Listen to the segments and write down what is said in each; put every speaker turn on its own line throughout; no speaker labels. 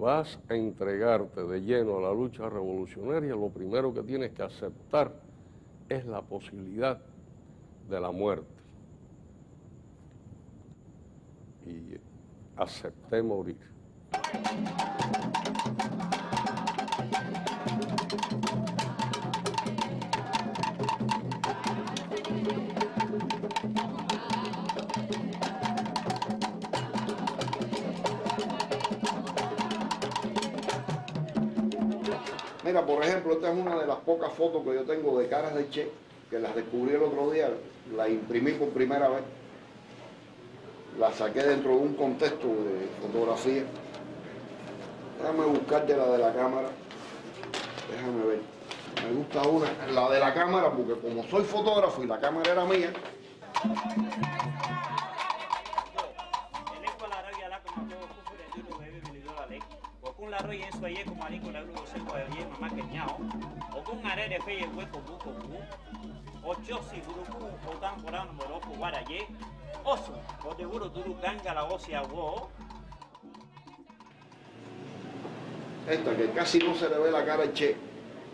vas a entregarte de lleno a la lucha revolucionaria, lo primero que tienes que aceptar es la posibilidad de la muerte. Y acepté morir.
Mira, por ejemplo, esta es una de las pocas fotos que yo tengo de caras de Che, que las descubrí el otro día, la imprimí por primera vez, la saqué dentro de un contexto de fotografía. Déjame buscarte la de la cámara, déjame ver. Me gusta una, la de la cámara, porque como soy fotógrafo y la cámara era mía. Esta que casi no se le ve la cara al Che,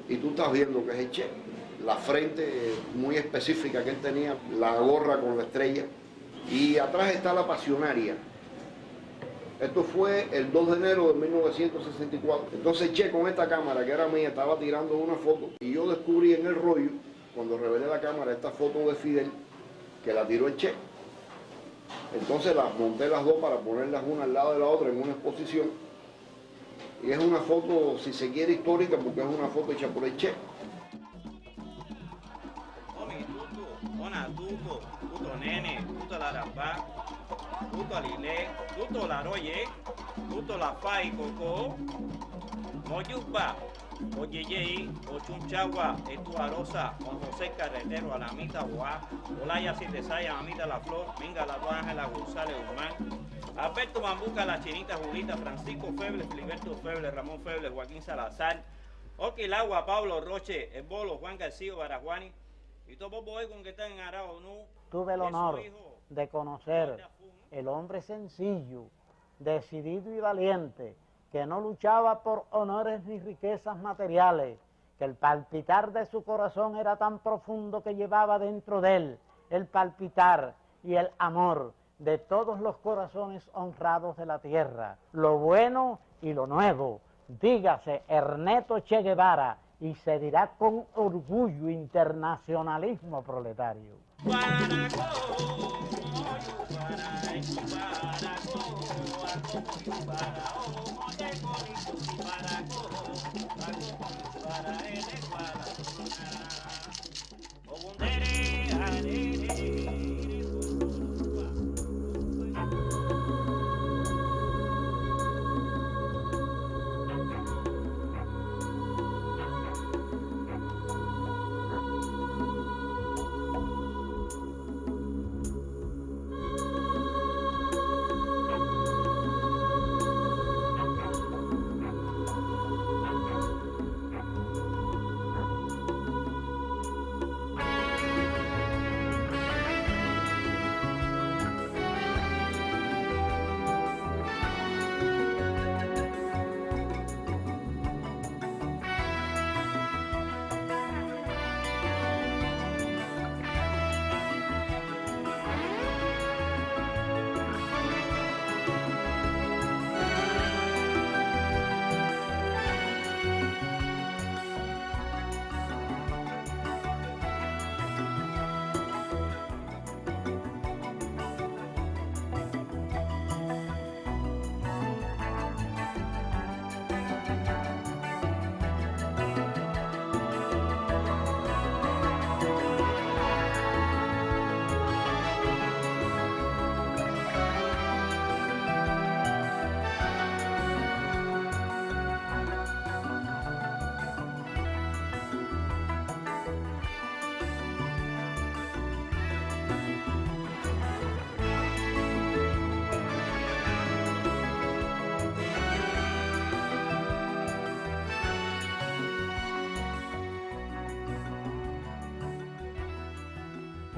y tú estás viendo que es el Che. La frente muy específica que él tenía, la gorra con la estrella, y atrás está la pasionaria. Esto fue el 2 de enero de 1964. Entonces Che con esta cámara que era mía estaba tirando una foto y yo descubrí en el rollo, cuando revelé la cámara, esta foto de Fidel que la tiró el Che. Entonces las monté las dos para ponerlas una al lado de la otra en una exposición. Y es una foto, si se quiere, histórica, porque es una foto hecha por el Che.
Oyeyei, Ochunchagua, Etuarosa, Juan José Carretero, Alamita Boá, Olaya Citesaya, Amita La Flor, Minga La Ángela González Guzmán, Alberto Bambuca, La Chinita Julita, Francisco Feble, Filiberto Feble, Ramón Feble, Joaquín Salazar, Oquilagua, Pablo Roche, El Bolo, Juan García Barajuani, y todos los con que están en Arao, ¿no?
Tuve el honor de conocer el hombre sencillo, decidido y valiente, que no luchaba por honores ni riquezas materiales, que el palpitar de su corazón era tan profundo que llevaba dentro de él el palpitar y el amor de todos los corazones honrados de la tierra, lo bueno y lo nuevo, dígase Ernesto Che Guevara, y se dirá con orgullo internacionalismo proletario.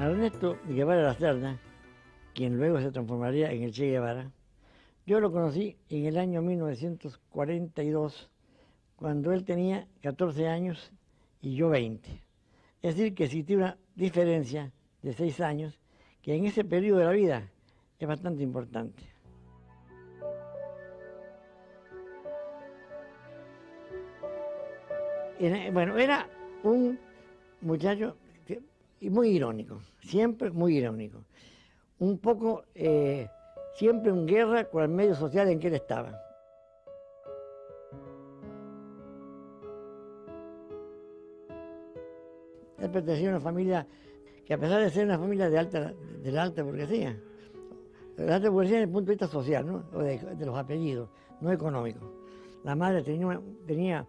Ernesto Guevara Lastarna, quien luego se transformaría en el Che Guevara, Yo lo conocí en el año 1942, cuando él tenía 14 años y yo 20. Es decir, que existía una diferencia de 6 años, que en ese periodo de la vida es bastante importante. Bueno, era un muchacho muy irónico, siempre muy irónico. Un poco, siempre en guerra con el medio social en que él estaba. Él pertenecía a una familia que, a pesar de ser una familia de la alta burguesía, desde el punto de vista social, ¿no? O de los apellidos, no económicos. La madre tenía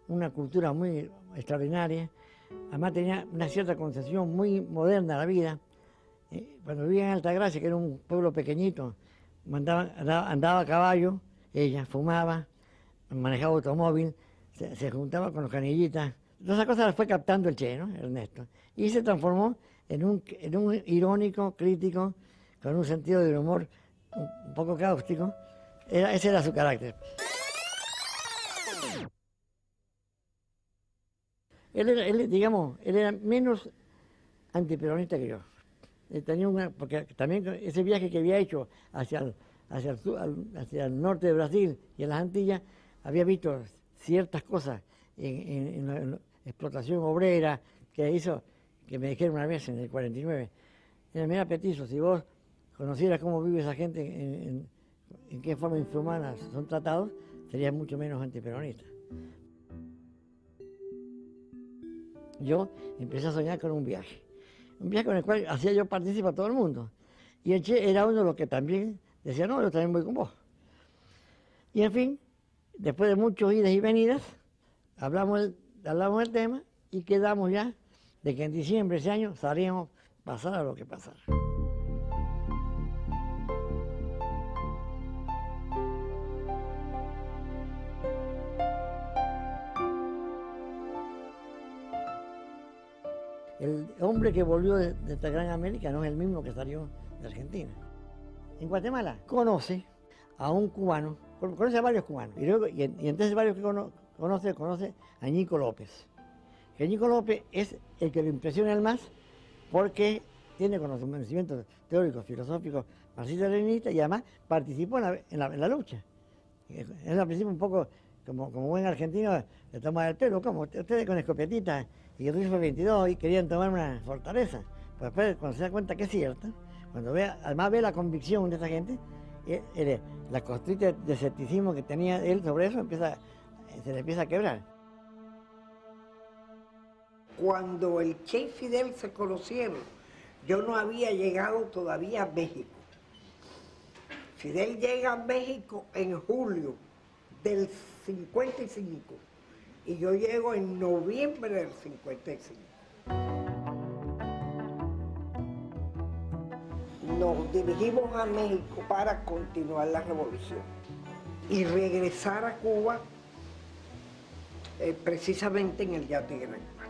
una cultura muy extraordinaria, además tenía una cierta concepción muy moderna de la vida. Cuando vivía en Altagracia, que era un pueblo pequeñito, andaba a caballo, ella fumaba, manejaba automóvil, se juntaba con los canillitas. Todas esas cosas las fue captando el Che, ¿no? Ernesto. Y se transformó en un irónico, crítico, con un sentido del humor un poco cáustico. Ese era su carácter. Él era menos antiperonista que yo. Él tenía porque también ese viaje que había hecho hacia el norte de Brasil y en las Antillas, había visto ciertas cosas en la explotación obrera que hizo, que me dijeron una vez en el 49. Mira, Petizo, si vos conocieras cómo vive esa gente, en qué forma infrahumana son tratados, serías mucho menos antiperonista. Yo empecé a soñar con un viaje con el cual hacía yo partícipe a todo el mundo. Y el Che era uno de los que también decía, no, yo también voy con vos. Y en fin, después de muchos idas y venidas, hablamos del tema y quedamos ya de que en diciembre de ese año salíamos, pasara lo que pasara. El hombre que volvió de esta gran América no es el mismo que salió de Argentina. En Guatemala conoce a un cubano, conoce a varios cubanos, y entonces varios que conoce a Ñico López. Que Ñico López es el que lo impresiona el más porque tiene conocimientos teóricos, filosóficos, marxistas-leninistas y además participó en la lucha. Él al principio un poco como buen argentino le toma el pelo, como ustedes con escopetitas y el rifle 22 y querían tomar una fortaleza. Pues después, cuando se da cuenta que es cierta, además ve la convicción de esa gente, la costra de escepticismo que tenía él sobre eso se le empieza a quebrar.
Cuando el Che y Fidel se conocieron, yo no había llegado todavía a México. Fidel llega a México en julio del 55 y yo llego en noviembre del 55. Nos dirigimos a México para continuar la revolución y regresar a Cuba precisamente en el yate Gran Mar.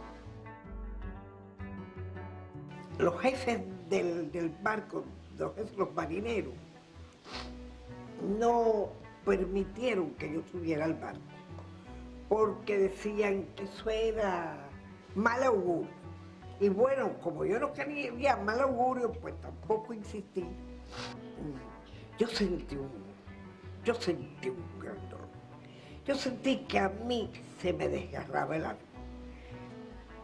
Los jefes del barco, los marineros, no permitieron que yo subiera al barco, porque decían que eso era mal augurio. Y bueno, como yo no quería mal augurio, pues tampoco insistí. Yo sentí un gran dolor. Yo sentí que a mí se me desgarraba el alma,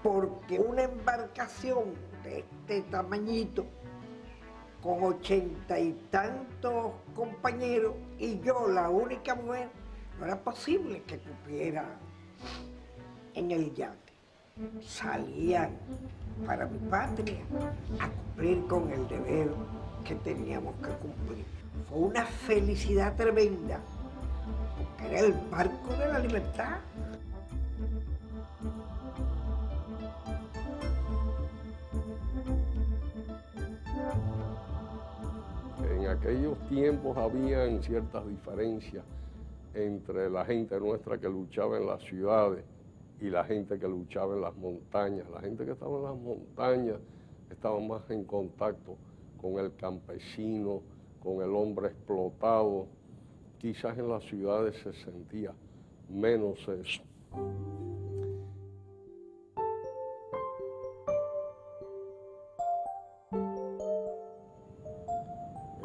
porque una embarcación de este tamañito, con 80 y tantos compañeros, y yo, la única mujer, no era posible que cupiera en el yate. Salían para mi patria a cumplir con el deber que teníamos que cumplir. Fue una felicidad tremenda, porque era el barco de la libertad.
En aquellos tiempos habían ciertas diferencias entre la gente nuestra que luchaba en las ciudades y la gente que luchaba en las montañas. La gente que estaba en las montañas estaba más en contacto con el campesino, con el hombre explotado, quizás en las ciudades se sentía menos eso.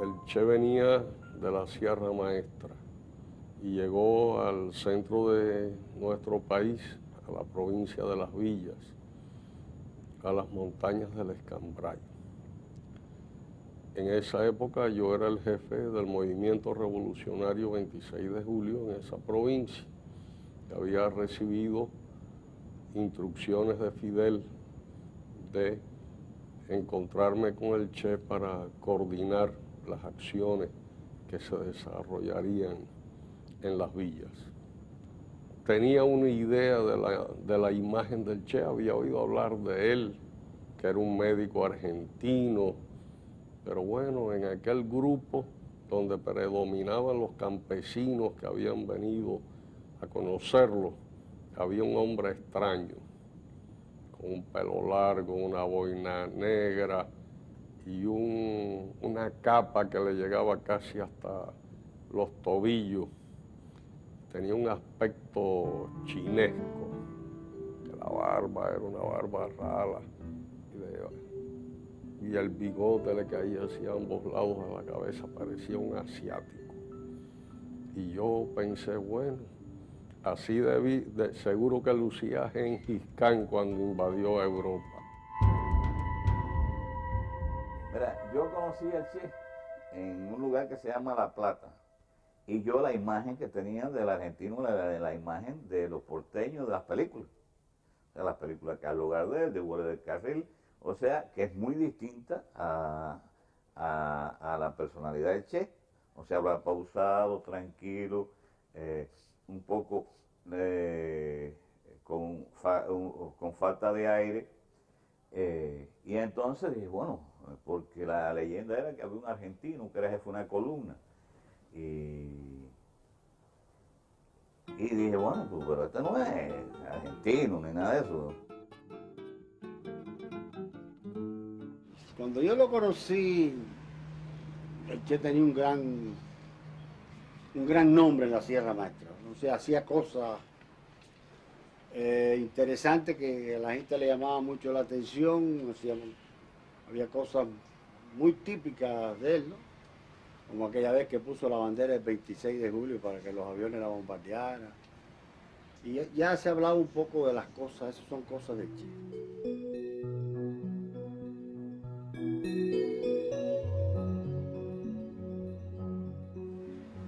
El Che venía de la Sierra Maestra y llegó al centro de nuestro país, a la provincia de Las Villas, a las montañas del Escambray. En esa época yo era el jefe del movimiento revolucionario 26 de julio en esa provincia. Había recibido instrucciones de Fidel de encontrarme con el Che para coordinar las acciones que se desarrollarían en Las Villas. Tenía una idea de la imagen del Che, había oído hablar de él, que era un médico argentino, pero bueno, en aquel grupo donde predominaban los campesinos que habían venido a conocerlo, había un hombre extraño, con un pelo largo, una boina negra y una capa que le llegaba casi hasta los tobillos. Tenía un aspecto chinesco, que la barba era una barba rala y el bigote le caía hacia ambos lados de la cabeza, parecía un asiático. Y yo pensé, bueno, así seguro que lucía Gengis Khan cuando invadió Europa.
Mira, yo conocí al Che en un lugar que se llama La Plata. Y yo la imagen que tenía del argentino era la imagen de los porteños de las películas. O sea, las películas de Carlos Gardel, de Guardia del Carril. O sea, que es muy distinta a la personalidad del Che. O sea, habla pausado, tranquilo, un poco con falta de aire. Y entonces dije, bueno, porque la leyenda era que había un argentino que era jefe de una columna. Y dije, bueno, pues, pero este no es argentino ni nada de eso.
Cuando yo lo conocí, el Che tenía un gran nombre en la Sierra Maestra. O sea, hacía cosas interesantes que a la gente le llamaba mucho la atención. Había cosas muy típicas de él, ¿no? Como aquella vez que puso la bandera el 26 de julio para que los aviones la bombardearan. Y ya se hablaba un poco de las cosas, esas son cosas de Che.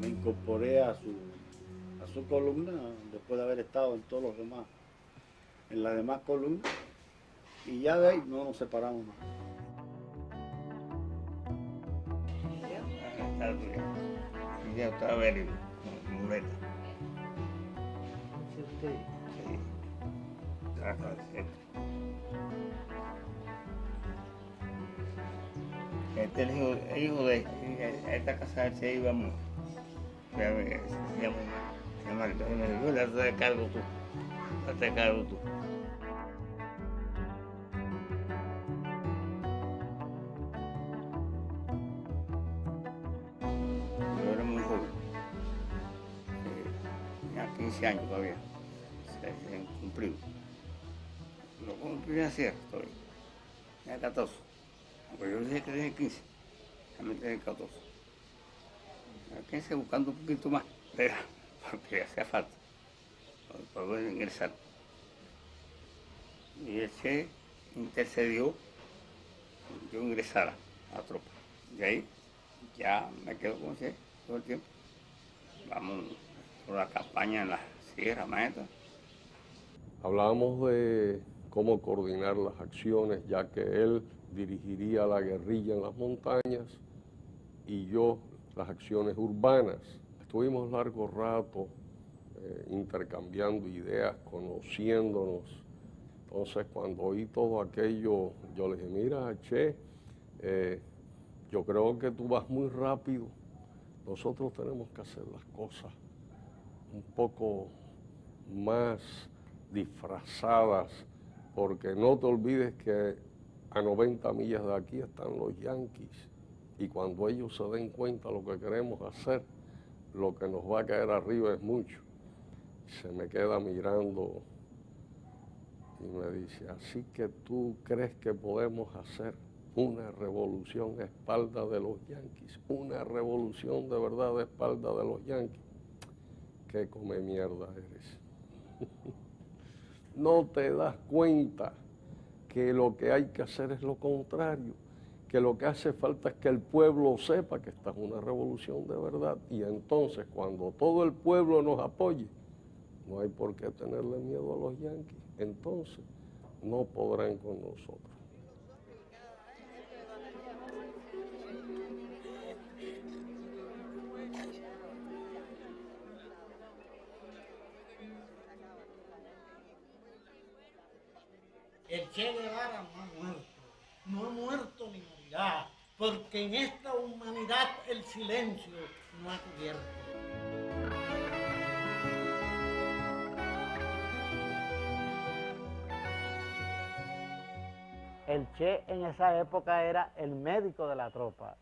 Me incorporé a su columna después de haber estado en todos los demás, en las demás columnas, y ya de ahí no nos separamos más.
Ya estaba venido, muleta.
¿Sí usted?
Sí. Trabaja de centro. Este es el hijo de a esta casa él se iba muy. Se llama, entonces me dijo, date cargo tú. Date cargo tú. Tenía 15 años todavía, se han cumplido. Lo cumplí ayer todavía, tenía 14. Aunque yo dije que tenía 15, también tenía 14. A 15 buscando un poquito más, pero porque hacía falta, para poder ingresar. Y el Che intercedió que yo ingresara a la tropa. Y ahí ya me quedo con Che todo el tiempo. Vamos por la campaña en la Sierra Maestra.
Hablábamos de cómo coordinar las acciones, ya que él dirigiría la guerrilla en las montañas y yo las acciones urbanas. Estuvimos largo rato intercambiando ideas, conociéndonos. Entonces, cuando oí todo aquello, yo le dije, mira, Che, yo creo que tú vas muy rápido. Nosotros tenemos que hacer las cosas un poco más disfrazadas, porque no te olvides que a 90 millas de aquí están los yanquis, y cuando ellos se den cuenta de lo que queremos hacer, lo que nos va a caer arriba es mucho. Se me queda mirando y me dice, así que tú crees que podemos hacer una revolución a espalda de los yanquis, una revolución de verdad a espalda de los yanquis. Qué come mierda eres. No te das cuenta que lo que hay que hacer es lo contrario, que lo que hace falta es que el pueblo sepa que esta es una revolución de verdad, y entonces cuando todo el pueblo nos apoye, no hay por qué tenerle miedo a los yanquis, entonces no podrán con nosotros.
El Che Guevara no ha muerto ni morirá, porque en esta humanidad el silencio no ha cubierto. El Che en esa época era el médico de la tropa.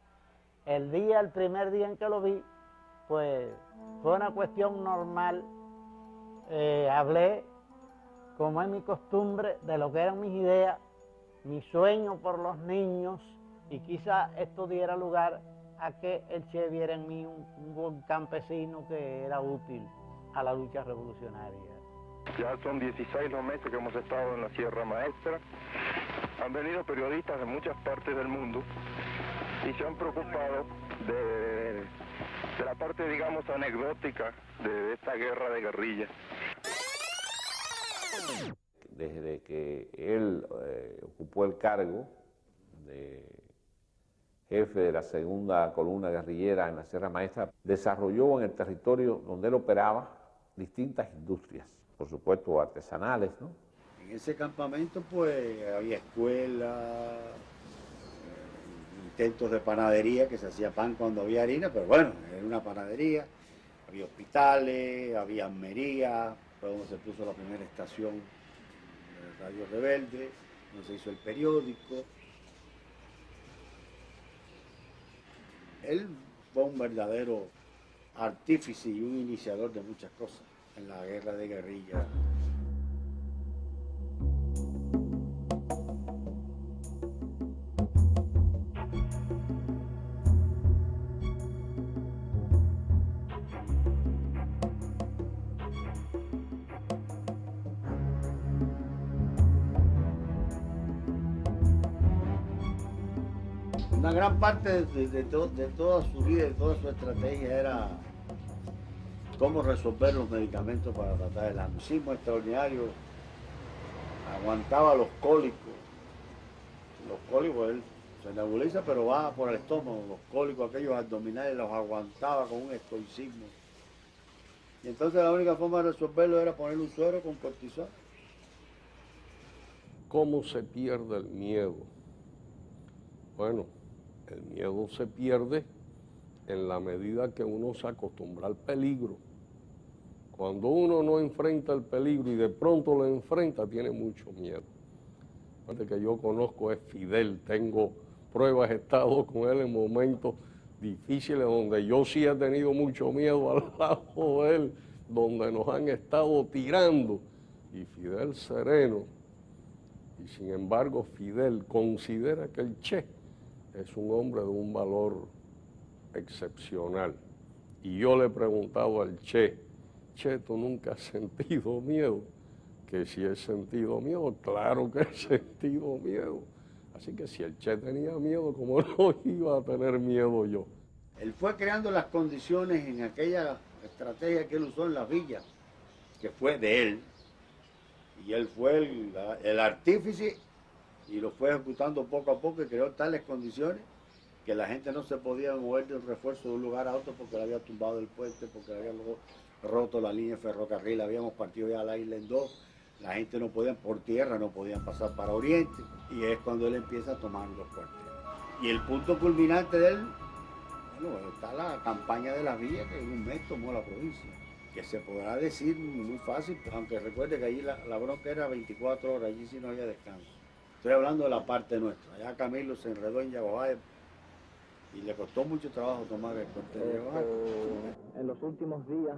El primer día en que lo vi, pues fue una cuestión normal. Hablé, como es mi costumbre, de lo que eran mis ideas, mi sueño por los niños, y quizá esto diera lugar a que el Che viera en mí un buen campesino que era útil a la lucha revolucionaria.
Ya son 16 los meses que hemos estado en la Sierra Maestra. Han venido periodistas de muchas partes del mundo y se han preocupado de la parte, digamos, anecdótica de esta guerra de guerrillas.
Desde que él ocupó el cargo de jefe de la segunda columna guerrillera en la Sierra Maestra, desarrolló en el territorio donde él operaba distintas industrias, por supuesto artesanales, ¿no?
En ese campamento pues había escuelas, intentos de panadería, que se hacía pan cuando había harina, pero bueno, era una panadería, había hospitales, había armería, fue donde se puso la primera estación de Radio Rebelde, donde se hizo el periódico. Él fue un verdadero artífice y un iniciador de muchas cosas en la guerra de guerrilla. Una gran parte de toda su vida, de toda su estrategia era cómo resolver los medicamentos para tratar el aneurisma extraordinario. Aguantaba los cólicos. Los cólicos, él se nebuliza, pero va por el estómago. Los cólicos, aquellos abdominales, los aguantaba con un estoicismo. Y entonces la única forma de resolverlo era ponerle un suero con cortisol.
¿Cómo se pierde el miedo? Bueno, el miedo se pierde en la medida que uno se acostumbra al peligro. Cuando uno no enfrenta el peligro y de pronto lo enfrenta, tiene mucho miedo. El que yo conozco es Fidel, tengo pruebas, he estado con él en momentos difíciles donde yo sí he tenido mucho miedo al lado de él, donde nos han estado tirando, y Fidel sereno. Y sin embargo, Fidel considera que el Che es un hombre de un valor excepcional. Y yo le he preguntado al Che, ¿tú nunca has sentido miedo? Que si he sentido miedo, claro que he sentido miedo. Así que si el Che tenía miedo, ¿cómo no iba a tener miedo yo?
Él fue creando las condiciones en aquella estrategia que él usó en las villas, que fue de él. Y él fue el artífice y lo fue ejecutando poco a poco y creó tales condiciones que la gente no se podía mover de un refuerzo de un lugar a otro porque le había tumbado el puente, porque le había roto la línea de ferrocarril, habíamos partido ya la isla en dos, la gente no podía por tierra, no podían pasar para Oriente, y es cuando él empieza a tomar los cuarteles. Y el punto culminante de él, bueno, está la campaña de las villas, que en un mes tomó la provincia, que se podrá decir muy fácil, aunque recuerde que allí la bronca era 24 horas, allí sí no había descanso. Estoy hablando de la parte nuestra. Allá Camilo se enredó en Yaguajay Y le costó mucho trabajo tomar el puente de Yaguajay.
En los últimos días,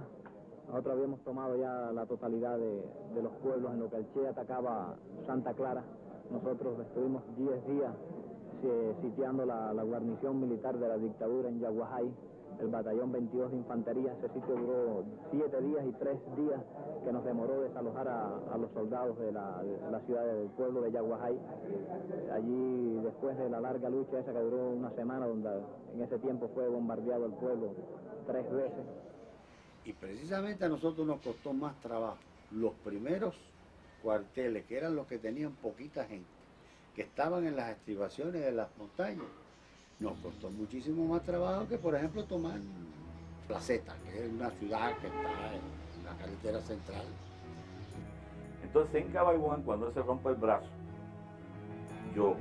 nosotros habíamos tomado ya la totalidad de los pueblos en lo que el Che atacaba Santa Clara. Nosotros estuvimos 10 días sitiando la guarnición militar de la dictadura en Yaguajay, el batallón 22 de infantería. Ese sitio duró 7 días y 3 días que nos demoró desalojar a los soldados de la ciudad del pueblo de Yaguajay. Allí, después de la larga lucha esa que duró una semana, donde en ese tiempo fue bombardeado el pueblo 3 veces.
Y precisamente a nosotros nos costó más trabajo los primeros cuarteles, que eran los que tenían poquita gente, que estaban en las estribaciones de las montañas. Nos costó muchísimo más trabajo que, por ejemplo, tomar Placeta, que es una ciudad que está en la carretera central.
Entonces en Cabaiguán, cuando él se rompe el brazo, yo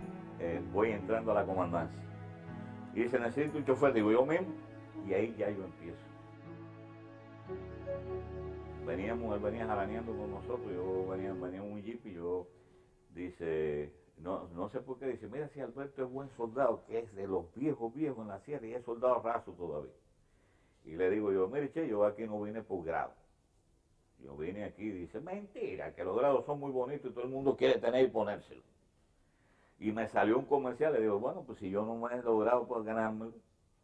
voy entrando a la comandancia. Y dice, necesito un chofer, digo yo mismo, y ahí ya yo empiezo. Él venía jalaneando con nosotros, yo venía en un jeep y yo, dice, no sé por qué, dice, mira si Alberto es buen soldado, que es de los viejos en la sierra y es soldado raso todavía. Y le digo yo, mire che, yo aquí no vine por grado. Yo vine aquí y dice, mentira, que los grados son muy bonitos y todo el mundo quiere tener y ponérselo. Y me salió un comercial, le digo, bueno, pues si yo no me he logrado por ganarme,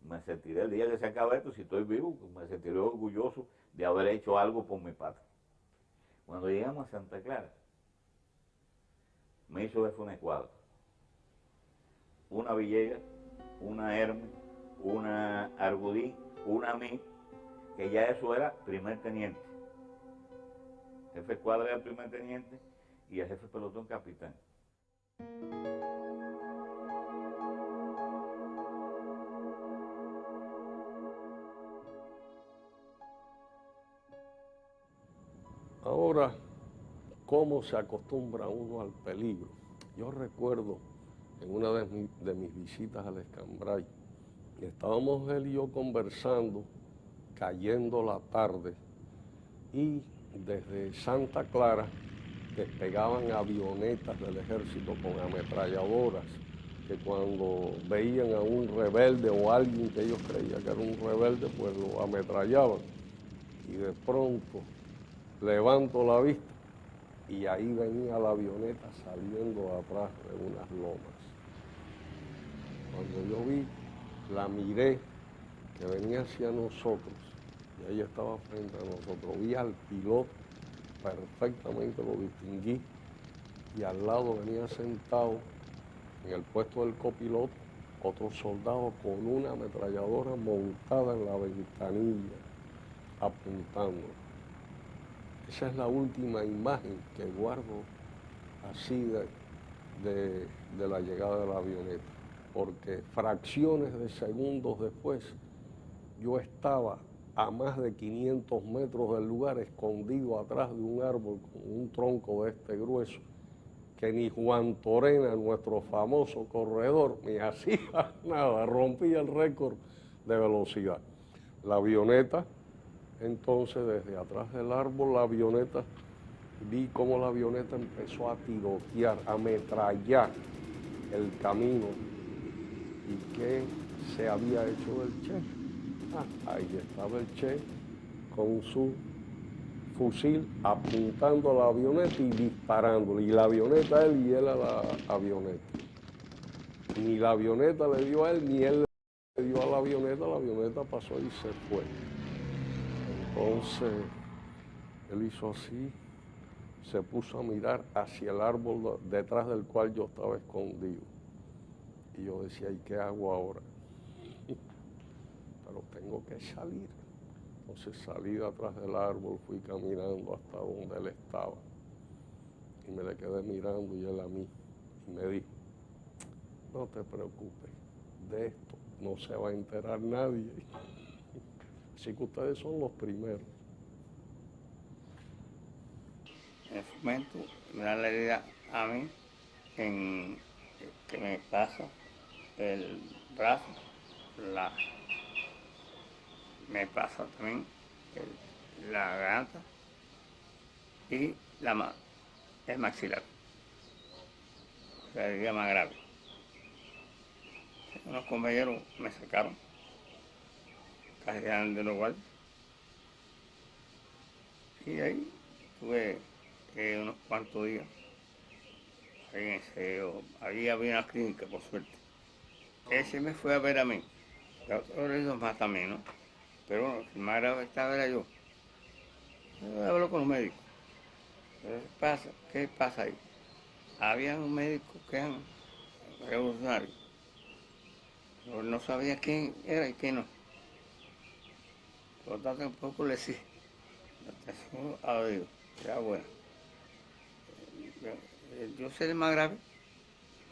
me sentiré el día que se acabe esto, si estoy vivo, pues me sentiré orgulloso de haber hecho algo por mi patria. Cuando llegamos a Santa Clara, me hizo ver una escuadra. Una Villegas, una Hermes, una Argudí, una mí, que ya eso era primer teniente. Jefe escuadra era primer teniente y el jefe pelotón capitán.
Ahora, ¿cómo se acostumbra uno al peligro? Yo recuerdo en una de mis visitas al Escambray, estábamos él y yo conversando, cayendo la tarde, y desde Santa Clara despegaban avionetas del ejército con ametralladoras, que cuando veían a un rebelde o alguien que ellos creían que era un rebelde, pues lo ametrallaban. Y de pronto levanto la vista y ahí venía la avioneta saliendo atrás de unas lomas. Cuando yo vi, la miré, que venía hacia nosotros, y ella estaba frente a nosotros. Vi al piloto, perfectamente lo distinguí, y al lado venía sentado en el puesto del copiloto otro soldado con una ametralladora montada en la ventanilla, apuntando. Esa es la última imagen que guardo así de la llegada de la avioneta, porque fracciones de segundos después yo estaba a más de 500 metros del lugar, escondido atrás de un árbol con un tronco de este grueso, que ni Juan Torena, nuestro famoso corredor, ni hacía nada, rompía el récord de velocidad. La avioneta, entonces, desde atrás del árbol, la avioneta, vi cómo la avioneta empezó a tirotear, a ametrallar el camino. ¿Y qué se había hecho del Che? Ahí estaba el Che con su fusil apuntando a la avioneta y disparándole. Y la avioneta a él y él a la avioneta. Ni la avioneta le dio a él, ni él le dio a la avioneta pasó y se fue. Entonces, él hizo así, se puso a mirar hacia el árbol detrás del cual yo estaba escondido. Y yo decía, ¿y qué hago ahora? Pero tengo que salir. Entonces salí de atrás del árbol, fui caminando hasta donde él estaba. Y me le quedé mirando y él a mí. Y me dijo, no te preocupes, de esto no se va a enterar nadie. Así que ustedes son los primeros.
En ese momento me da la idea a mí que me pasa el brazo, me pasa también la garganta y el maxilar, la herida más grave. Unos compañeros me sacaron, casi de los guardias. Y ahí tuve unos cuantos días. Ahí había una clínica, por suerte. Ese me fue a ver a mí. Los otros heridos más también, ¿no? Pero bueno, el más grave estaba era yo. Yo hablo con los médicos. ¿Qué pasa ahí? Había un médico que eran revolucionarios. Pero no sabía quién era y quién no. Por lo tanto, tampoco le decía. La atención a oído, era buena. Yo sé el más grave.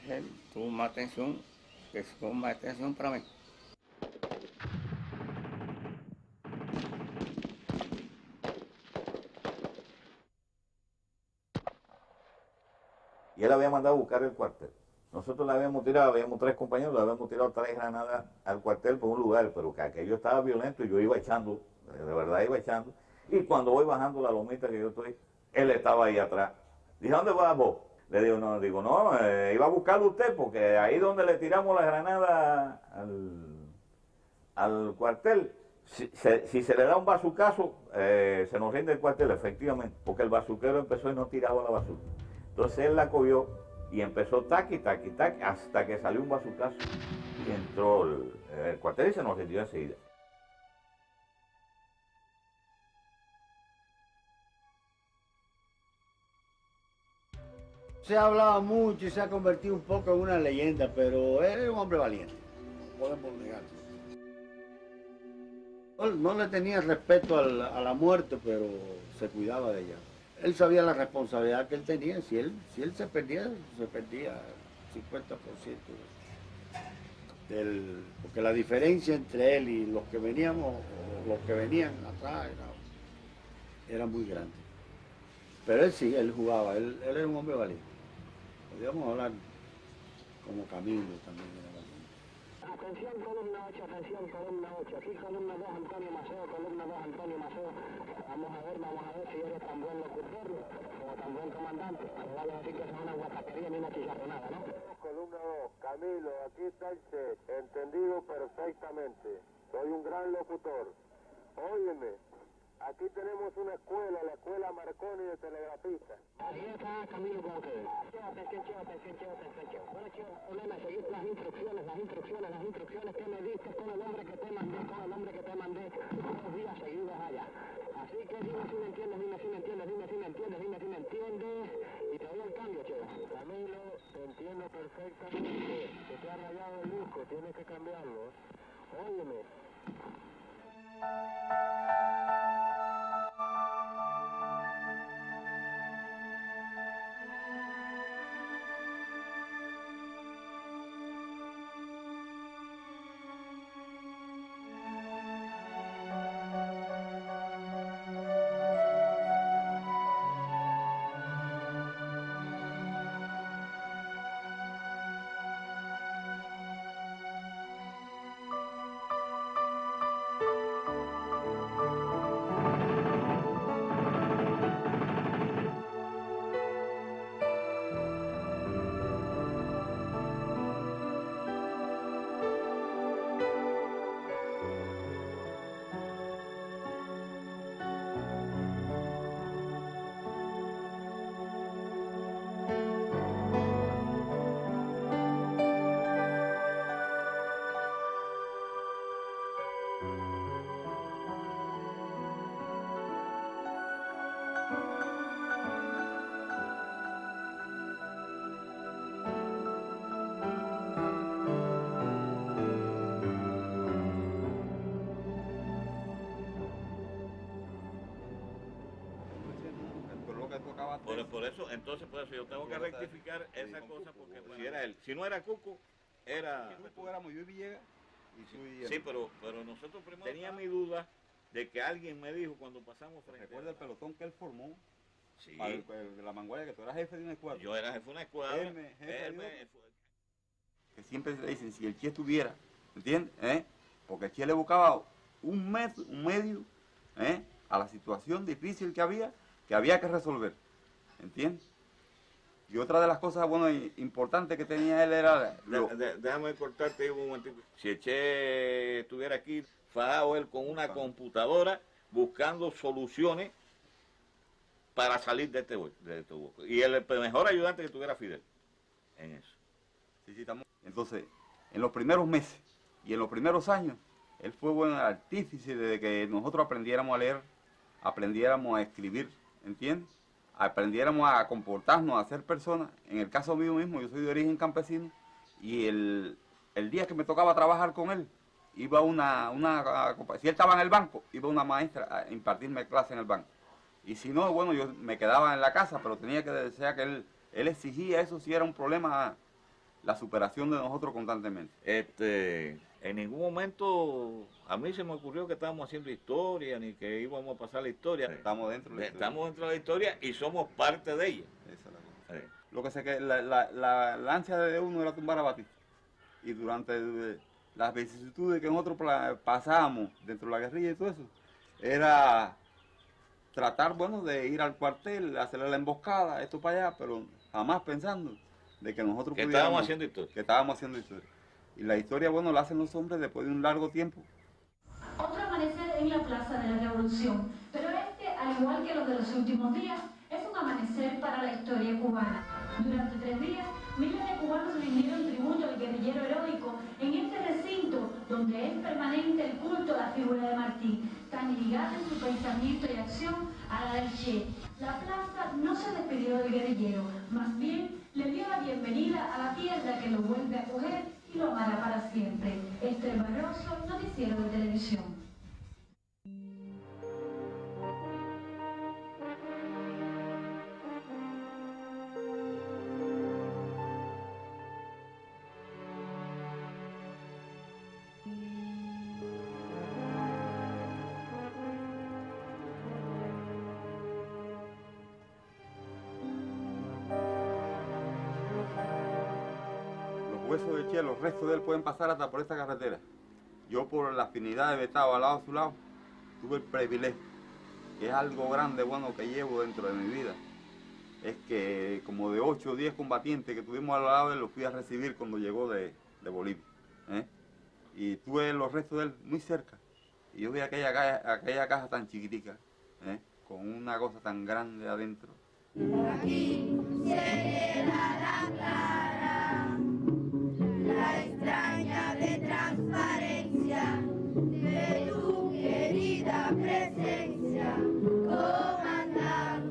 Él tuvo más atención, que fue más atención para mí.
Y él había mandado a buscar el cuartel. Nosotros le habíamos tirado, habíamos 3 compañeros, le habíamos tirado 3 granadas al cuartel por un lugar, pero que aquello estaba violento y yo iba echando, de verdad iba echando. Y cuando voy bajando la lomita que yo estoy, él estaba ahí atrás. Dije, ¿dónde vas vos? Le digo, no, iba a buscarlo usted, porque ahí donde le tiramos la granada al cuartel, si se le da un bazucazo, se nos rinde el cuartel, efectivamente, porque el bazuquero empezó y no tiraba la bazuca. Entonces él la cogió y empezó taqui, taqui, taqui, hasta que salió un bazucazo y entró el cuartel y se nos rindió enseguida.
Se ha hablado mucho y se ha convertido un poco en una leyenda, pero él era un hombre valiente, no podemos negarlo. No le tenía respeto a la muerte, pero se cuidaba de ella. Él sabía la responsabilidad que él tenía. Si él se perdía el 50%. Porque la diferencia entre él y los que veníamos, o los que venían atrás, era muy grande. Pero él sí, él jugaba, él era un hombre valiente. Podríamos hablar como Camilo también era valiente.
Atención, columna 8, atención, columna 8. Aquí columna 2, Antonio Maceo, columna 2, Antonio Maceo. Vamos a ver si eres tan buen locutor o tan buen comandante. Me vale decir que es una guatapería ni una chillarronada, ¿no?
Columna 2, Camilo, aquí está el Che, entendido perfectamente. Soy un gran locutor. Óyeme, aquí tenemos una escuela, la escuela Marconi de telegrafistas.
Aquí está Camilo con ustedes. Atención. Bueno, Che, problema, seguir las instrucciones que me diste con el hombre que te mandé 2 días seguidos allá. Así que dime si me entiendes, dime si me entiendes, y te doy el cambio, Che.
Camilo, te entiendo perfectamente. Se te ha rayado el disco, tienes que cambiarlo. Óyeme.
Por eso yo tengo que rectificar esa cosa, porque si era él, si no era Cuco, era...
Cuco era Moyo Villegas y soy...
Sí, pero nosotros primero tenía mi duda de que alguien me dijo cuando pasamos frente.
¿Recuerda el pelotón que él formó?
Sí.
De la vanguardia, que tú eras jefe de una escuadra.
Yo era jefe de una escuadra.
Que siempre le dicen, si el Che estuviera, ¿entiendes? Porque el Che le buscaba un medio a la situación difícil que había que resolver, ¿entiendes? Y otra de las cosas, bueno, importantes que tenía él era...
Déjame cortarte un momentito. Si el Che estuviera aquí, fajado él con una computadora buscando soluciones para salir de este hueco. Y el mejor ayudante que tuviera Fidel en eso.
Sí, estamos. Entonces, en los primeros meses y en los primeros años, él fue buen artífice de que nosotros aprendiéramos a leer, aprendiéramos a escribir, ¿entiendes? Aprendiéramos a comportarnos, a ser personas. En el caso mío mismo, yo soy de origen campesino, y el día que me tocaba trabajar con él, iba si él estaba en el banco, iba una maestra a impartirme clase en el banco. Y si no, bueno, yo me quedaba en la casa, pero tenía que desear que él exigía eso si era un problema, la superación de nosotros constantemente.
En ningún momento a mí se me ocurrió que estábamos haciendo historia, ni que íbamos a pasar la historia.
Estamos dentro de la historia.
Estamos dentro de la historia y somos parte de ella.
Esa es la cosa. Lo que sé que la ansia de uno era tumbar a Batista. Y durante las vicisitudes que nosotros pasábamos dentro de la guerrilla y todo eso, era tratar, bueno, de ir al cuartel, hacerle la emboscada, esto para allá, pero jamás pensando de que nosotros
estábamos haciendo historia.
Que estábamos haciendo historia. Y la historia, bueno, la hacen los hombres después de un largo tiempo.
Otro amanecer en la Plaza de la Revolución, pero este, al igual que los de los últimos días, es un amanecer para la historia cubana. Durante 3 días, miles de cubanos rindieron tributo al guerrillero heroico en este recinto donde es permanente el culto a la figura de Martí, tan ligada en su pensamiento y acción a la del Che. La plaza no se despidió del guerrillero, más bien le dio la bienvenida a la tierra que lo vuelve a acoger y lo amará para siempre. Esther Barroso, Noticiero de Televisión.
Huesos de Che, los restos de él pueden pasar hasta por esta carretera. Yo, por la afinidad de haber estado al lado de su lado, tuve el privilegio, que es algo grande, bueno, que llevo dentro de mi vida. Es que como de 8 o 10 combatientes que tuvimos al lado de él, los fui a recibir cuando llegó de Bolivia. Y tuve los restos de él muy cerca. Y yo vi aquella caja tan chiquitica, con una cosa tan grande adentro.
Aquí se queda la clara, la extraña de transparencia de tu querida presencia, comandante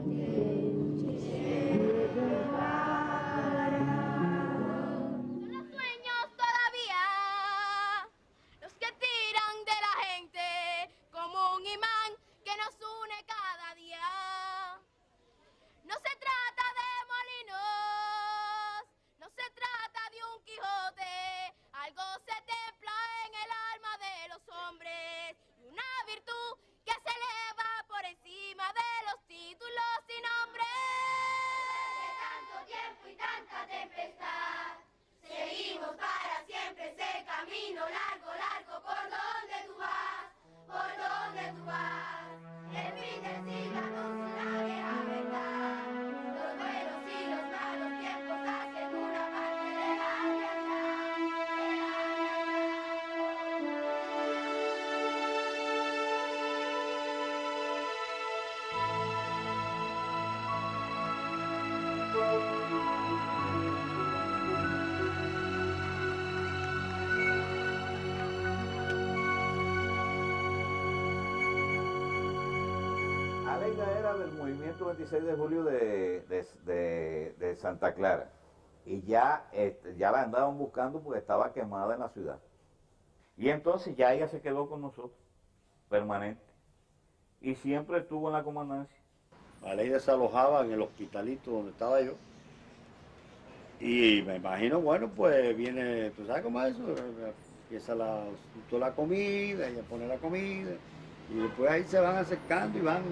Che Guevara. Son los sueños todavía los que tiran de la gente como un imán que nos une cada día. No se trata de molinos, no se trata de un Quijote, algo se templa en el alma de los hombres, y una virtud que se eleva por encima de los títulos y nombres. De tanto tiempo y tanta tempestad, seguimos para siempre ese camino largo, largo, por donde tú vas, por donde tú vas. El fin del siglo anuncia una vieja verdad. Los buenos y los malos tiempos hacen una parte de la realidad.
Aleida era del movimiento 26 de julio de Santa Clara, y ya la andaban buscando porque estaba quemada en la ciudad. Y entonces ya ella se quedó con nosotros, permanente, y siempre estuvo en la comandancia.
Aleida se alojaba en el hospitalito donde estaba yo. Y me imagino, bueno, pues viene, ¿tú sabes cómo es eso? Empieza toda la comida, ella pone la comida, y después ahí se van acercando y van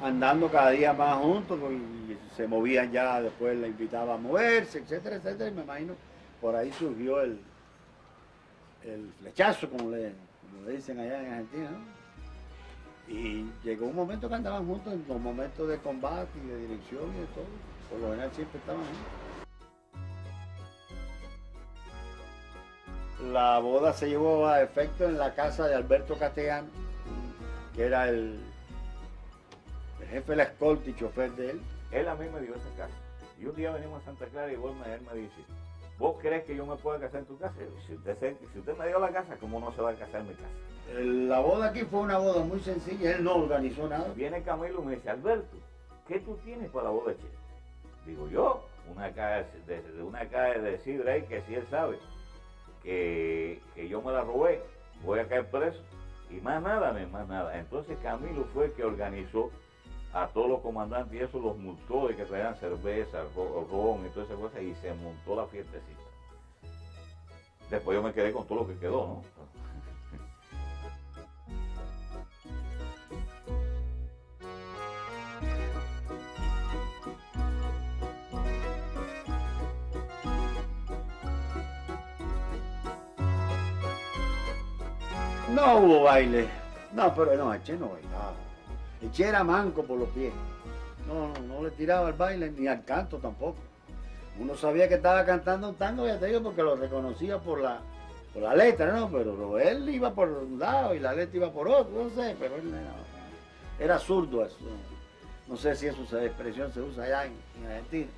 andando cada día más juntos, y se movían ya, después la invitaba a moverse, etcétera, etcétera, y me imagino, por ahí surgió el flechazo, como le dicen allá en Argentina, ¿no? Y llegó un momento que andaban juntos en los momentos de combate y de dirección y de todo. por lo general siempre estaban ahí. La boda se llevó a efecto en la casa de Alberto Castellano, que era el jefe de la escolta y chofer de él.
Él a mí me dio esa casa. Y un día venimos a Santa Clara y él me dice, ¿vos crees que yo me pueda casar en tu casa? Si usted me dio la casa, ¿cómo no se va a casar en mi casa?
La boda aquí fue una boda muy sencilla, él no organizó nada.
Viene Camilo y me dice, Alberto, ¿qué tú tienes para la boda de Che? Digo yo, una caja de sidra ahí que si él sabe que yo me la robé, voy a caer preso. Y más nada. Entonces Camilo fue el que organizó a todos los comandantes y eso los multó de que traían cerveza, ron y todas esas cosas y se montó la fiestecita. Después yo me quedé con todo lo que quedó, ¿no?
No hubo baile. No, pero no, el Che no bailaba. El Che era manco por los pies. No le tiraba al baile ni al canto tampoco. Uno sabía que estaba cantando un tango, ya te digo, porque lo reconocía por la letra, ¿no? Pero él iba por un lado y la letra iba por otro, no sé, pero él era zurdo eso. No sé si esa expresión se usa allá en Argentina.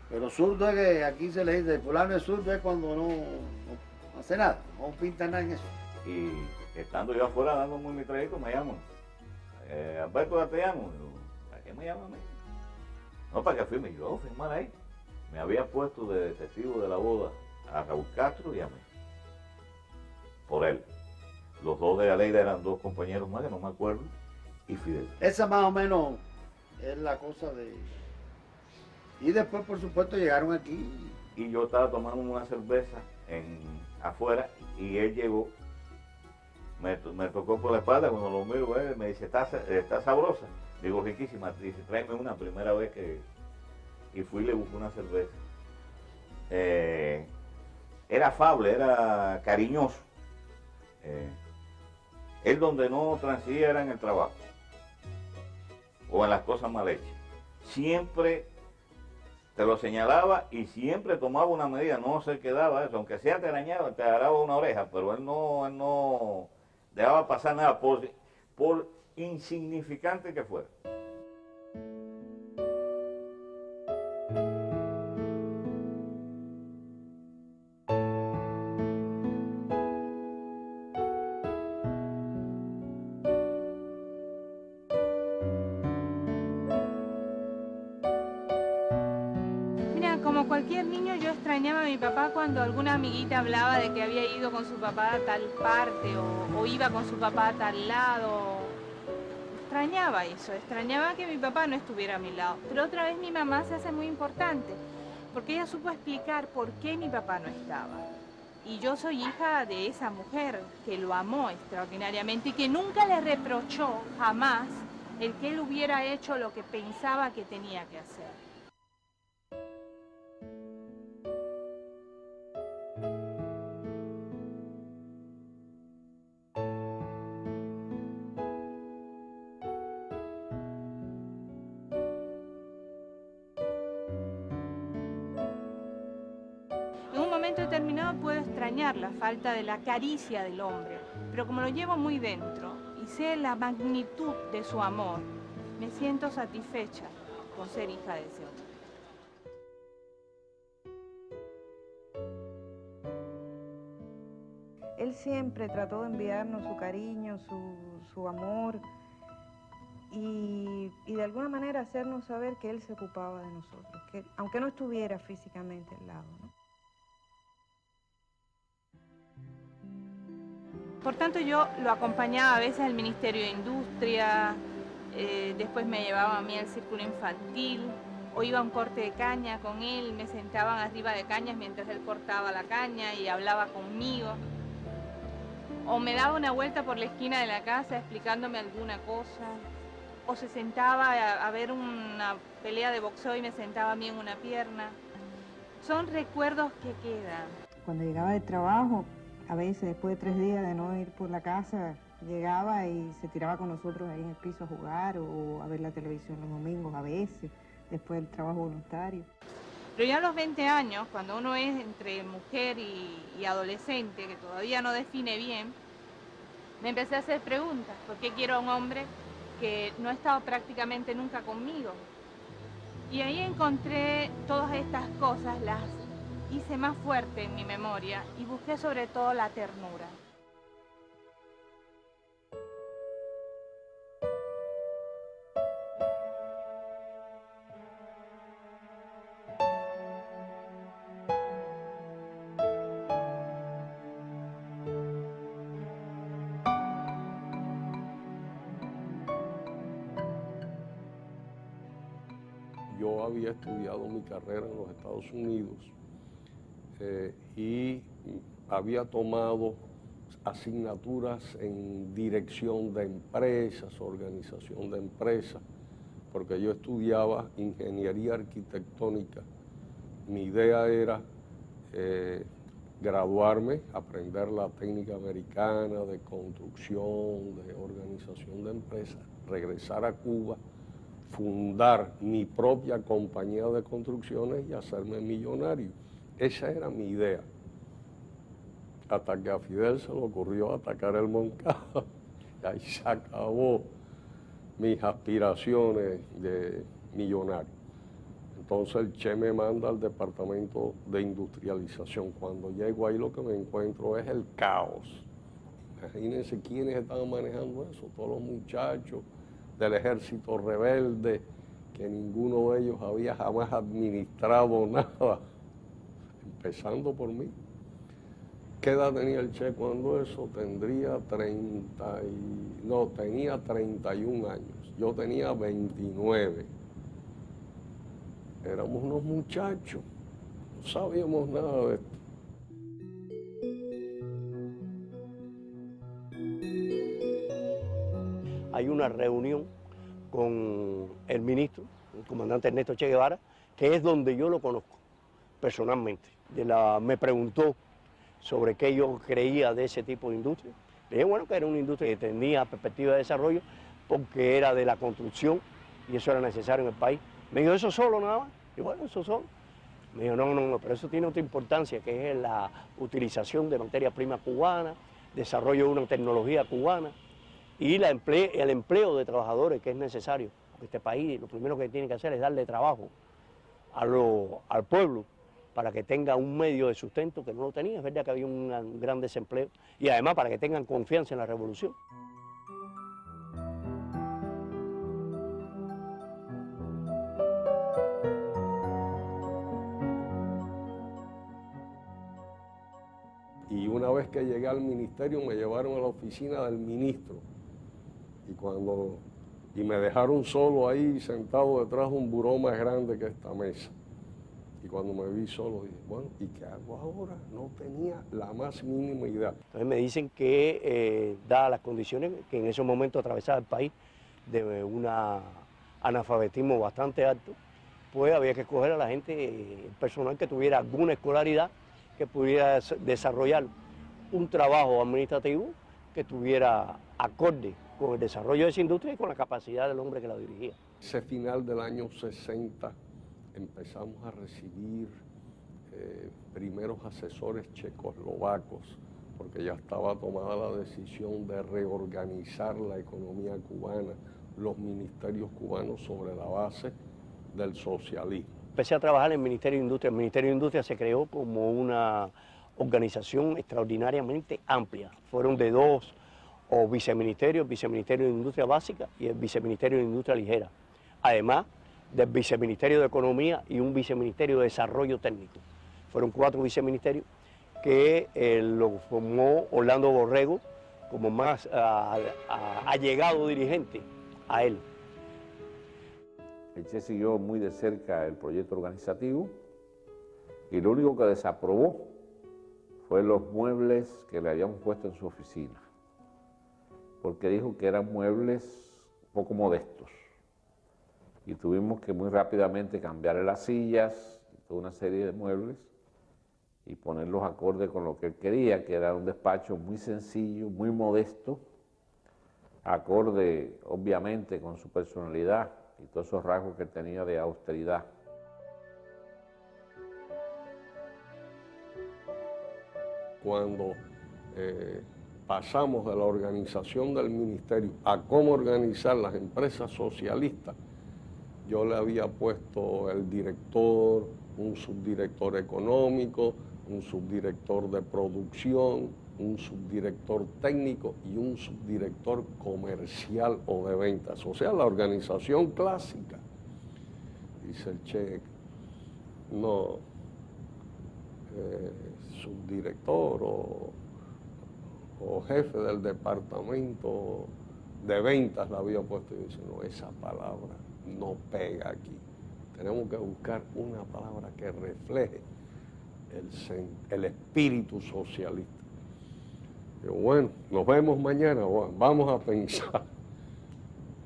Pero zurdo es que aquí se le dice, fulano es zurdo es cuando no hace nada, no pinta nada en eso.
Y estando yo afuera dándome mi trayecto, me llaman. Alberto, ya te llamo. ¿Para qué me llaman a mí? No, para que firme. Yo firmar ahí. Me había puesto de testigo de la boda a Raúl Castro y a mí. Por él. Los dos de Aleida eran dos compañeros más, que no me acuerdo, y Fidel.
Esa más o menos es la cosa de... Y después, por supuesto, llegaron aquí.
Y yo estaba tomando una cerveza afuera y él llegó. Me tocó por la espalda, cuando lo miro, me dice, ¿está sabrosa? Digo, riquísima. Dice, tráeme una primera vez que... Y fui y le busqué una cerveza. Era afable, era cariñoso. Él donde no transía era en el trabajo. O en las cosas mal hechas. Siempre te lo señalaba y siempre tomaba una medida, no se quedaba eso. Aunque sea te arañaba, te agarraba una oreja, pero él no dejaba pasar nada por insignificante que fuera.
Mira, como cualquier niño yo extrañaba a mi papá cuando alguna amiguita hablaba de que había ido con su papá a tal parte o iba con su papá a tal lado. Extrañaba eso, extrañaba que mi papá no estuviera a mi lado. Pero otra vez mi mamá se hace muy importante, porque ella supo explicar por qué mi papá no estaba. Y yo soy hija de esa mujer que lo amó extraordinariamente y que nunca le reprochó jamás el que él hubiera hecho lo que pensaba que tenía que hacer. En un momento determinado puedo extrañar la falta de la caricia del hombre, pero como lo llevo muy dentro y sé la magnitud de su amor, me siento satisfecha con ser hija de ese hombre.
Él siempre trató de enviarnos su cariño, su amor y de alguna manera hacernos saber que él se ocupaba de nosotros, que aunque no estuviera físicamente al lado, ¿no?
Por tanto, yo lo acompañaba a veces al Ministerio de Industria, después me llevaba a mí al círculo infantil, o iba a un corte de caña con él, me sentaban arriba de cañas mientras él cortaba la caña y hablaba conmigo. O me daba una vuelta por la esquina de la casa explicándome alguna cosa, o se sentaba a ver una pelea de boxeo y me sentaba a mí en una pierna. Son recuerdos que quedan.
Cuando llegaba del trabajo, a veces después de 3 días de no ir por la casa, llegaba y se tiraba con nosotros ahí en el piso a jugar o a ver la televisión los domingos a veces, después del trabajo voluntario.
Pero ya a los 20 años, cuando uno es entre mujer y adolescente, que todavía no define bien, me empecé a hacer preguntas. ¿Por qué quiero a un hombre que no ha estado prácticamente nunca conmigo? Y ahí encontré todas estas cosas, las hice más fuerte en mi memoria y busqué sobre todo la ternura.
Yo había estudiado mi carrera en los Estados Unidos y había tomado asignaturas en dirección de empresas, organización de empresas, porque yo estudiaba ingeniería arquitectónica. Mi idea era graduarme, aprender la técnica americana de construcción, de organización de empresas, regresar a Cuba, fundar mi propia compañía de construcciones y hacerme millonario. Esa era mi idea. Hasta que a Fidel se le ocurrió atacar el Moncada. Y ahí se acabó mis aspiraciones de millonario. Entonces el Che me manda al departamento de industrialización. Cuando llego ahí lo que me encuentro es el caos. Imagínense quiénes estaban manejando eso, todos los muchachos del ejército rebelde, que ninguno de ellos había jamás administrado nada, empezando por mí. ¿Qué edad tenía el Che cuando eso? Tenía 31 años, yo tenía 29. Éramos unos muchachos, no sabíamos nada de esto.
Hay una reunión con el ministro, el comandante Ernesto Che Guevara, que es donde yo lo conozco personalmente. Me preguntó sobre qué yo creía de ese tipo de industria. Le dije, bueno, que era una industria que tenía perspectiva de desarrollo porque era de la construcción y eso era necesario en el país. Me dijo, ¿eso solo nada más? Y bueno, eso solo. Me dijo, no, pero eso tiene otra importancia, que es la utilización de materia prima cubana, desarrollo de una tecnología cubana, y el empleo de trabajadores que es necesario. Este país lo primero que tiene que hacer es darle trabajo al pueblo para que tenga un medio de sustento que no lo tenía. Es verdad que había un gran desempleo y además para que tengan confianza en la revolución.
Y una vez que llegué al ministerio me llevaron a la oficina del ministro. Y me dejaron solo ahí, sentado detrás de un buró más grande que esta mesa. Y cuando me vi solo dije, bueno, ¿y qué hago ahora? No tenía la más mínima idea.
Entonces me dicen que, dadas las condiciones que en esos momentos atravesaba el país, de un analfabetismo bastante alto, pues había que escoger a la gente, el personal que tuviera alguna escolaridad, que pudiera desarrollar un trabajo administrativo que tuviera acorde con el desarrollo de esa industria y con la capacidad del hombre que la dirigía.
Ese final del año 60 empezamos a recibir primeros asesores checoslovacos, porque ya estaba tomada la decisión de reorganizar la economía cubana, los ministerios cubanos sobre la base del socialismo.
Empecé a trabajar en el Ministerio de Industria. El Ministerio de Industria se creó como una organización extraordinariamente amplia. Fueron de dos viceministerios, el Viceministerio de Industria Básica y el Viceministerio de Industria Ligera. Además del Viceministerio de Economía y un Viceministerio de Desarrollo Técnico. Fueron 4 viceministerios que lo formó Orlando Borrego como más allegado dirigente a él.
El Che siguió muy de cerca el proyecto organizativo y lo único que desaprobó fue los muebles que le habíamos puesto en su oficina, porque dijo que eran muebles poco modestos y tuvimos que muy rápidamente cambiarle las sillas, toda una serie de muebles y ponerlos acorde con lo que él quería, que era un despacho muy sencillo, muy modesto, acorde obviamente con su personalidad y todos esos rasgos que tenía de austeridad.
Cuando pasamos de la organización del ministerio a cómo organizar las empresas socialistas, yo le había puesto el director, un subdirector económico, un subdirector de producción, un subdirector técnico y un subdirector comercial o de ventas. O sea, la organización clásica. Dice el Che, no, subdirector o jefe del departamento de ventas la había puesto. Y dice, no, esa palabra no pega aquí. Tenemos que buscar una palabra que refleje el espíritu socialista. Yo, bueno, nos vemos mañana, bueno, vamos a pensar.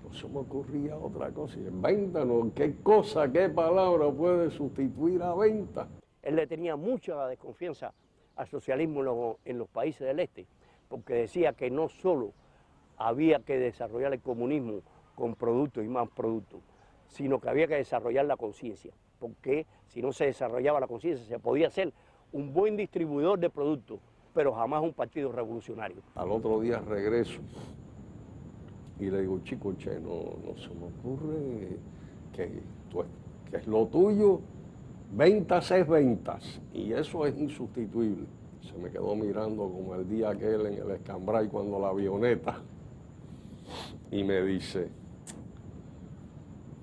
No se me ocurría otra cosa. Y en venta, no, ¿qué cosa, qué palabra puede sustituir a venta?
Él le tenía mucha desconfianza al socialismo en los países del este, porque decía que no solo había que desarrollar el comunismo con productos y más productos, sino que había que desarrollar la conciencia, porque si no se desarrollaba la conciencia se podía ser un buen distribuidor de productos, pero jamás un partido revolucionario.
Al otro día regreso y le digo, chico, Che, no se me ocurre que es lo tuyo, ventas es ventas, y eso es insustituible. Se me quedó mirando como el día aquel en el Escambray cuando la avioneta, y me dice,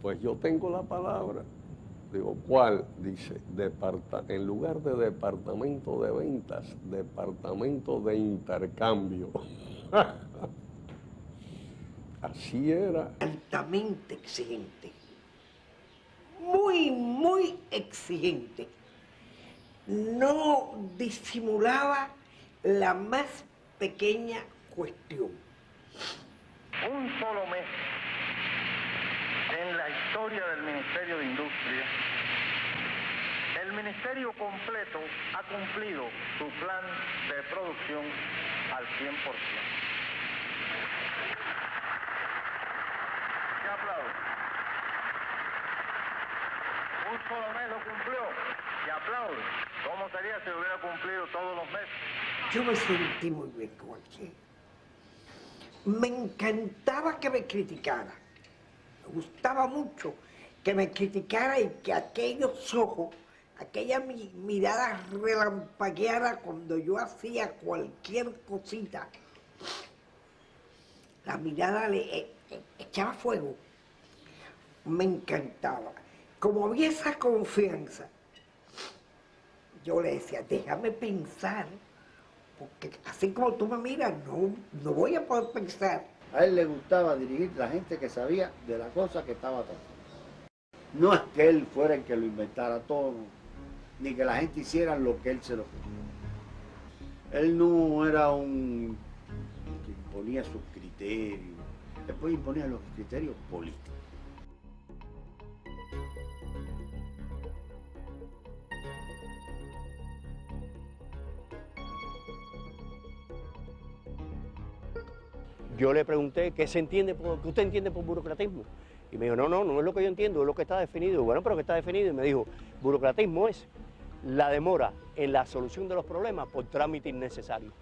pues yo tengo la palabra. Digo, ¿cuál? Dice, en lugar de departamento de ventas, departamento de intercambio. Así era.
Altamente exigente. Muy, muy exigente. No disimulaba la más pequeña cuestión.
Un solo mes en la historia del Ministerio de Industria, el Ministerio completo ha cumplido su plan de producción al 100%. ¿Qué aplauso? Un solo mes lo cumplió. ¿Qué aplauso? ¿Cómo sería si hubiera cumplido todos los meses?
Yo me sentí muy bien con el Che. Me encantaba que me criticara. Me gustaba mucho que me criticara y que aquellos ojos, aquella mirada relampagueara cuando yo hacía cualquier cosita. La mirada le echaba fuego. Me encantaba. Como había esa confianza, yo le decía, déjame pensar, porque así como tú me miras, no voy a poder pensar.
A él le gustaba dirigir la gente que sabía de la cosa que estaba tratando. No es que él fuera el que lo inventara todo, ni que la gente hiciera lo que él se lo pedía. Él no era un que imponía sus criterios, después imponía los criterios políticos.
Yo le pregunté qué usted entiende por burocratismo. Y me dijo, no es lo que yo entiendo, es lo que está definido. Bueno, pero que está definido. Y me dijo, burocratismo es la demora en la solución de los problemas por trámite innecesario.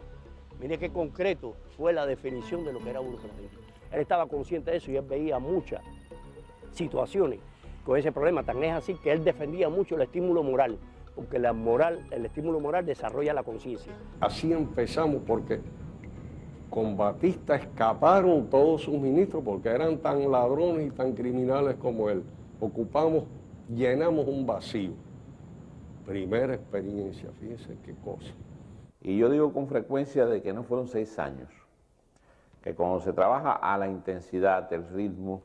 Mire qué concreto fue la definición de lo que era burocratismo. Él estaba consciente de eso y él veía muchas situaciones con ese problema. Tan es así que él defendía mucho el estímulo moral, porque el estímulo moral desarrolla la conciencia.
Así empezamos porque con Batista escaparon todos sus ministros porque eran tan ladrones y tan criminales como él. Llenamos un vacío. Primera experiencia, fíjense qué cosa.
Y yo digo con frecuencia de que no fueron 6 años, que cuando se trabaja a la intensidad, el ritmo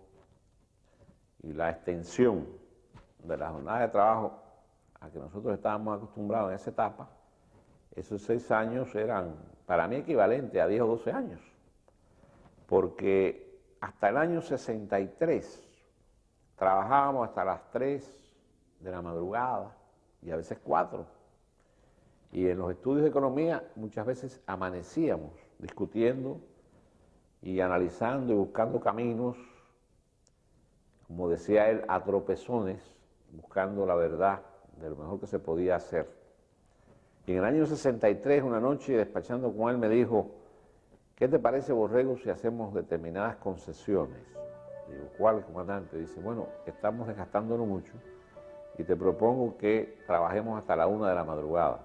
y la extensión de la jornada de trabajo a que nosotros estábamos acostumbrados en esa etapa, esos 6 años eran para mí equivalente a 10 o 12 años, porque hasta el año 63 trabajábamos hasta las 3 de la madrugada y a veces 4, y en los estudios de economía muchas veces amanecíamos discutiendo y analizando y buscando caminos como decía él, a tropezones, buscando la verdad de lo mejor que se podía hacer. Y en el año 63, una noche, despachando con él, me dijo, ¿qué te parece, Borrego, si hacemos determinadas concesiones? Digo, ¿cuál, comandante? Dice, bueno, estamos desgastándonos mucho y te propongo que trabajemos hasta la 1 de la madrugada.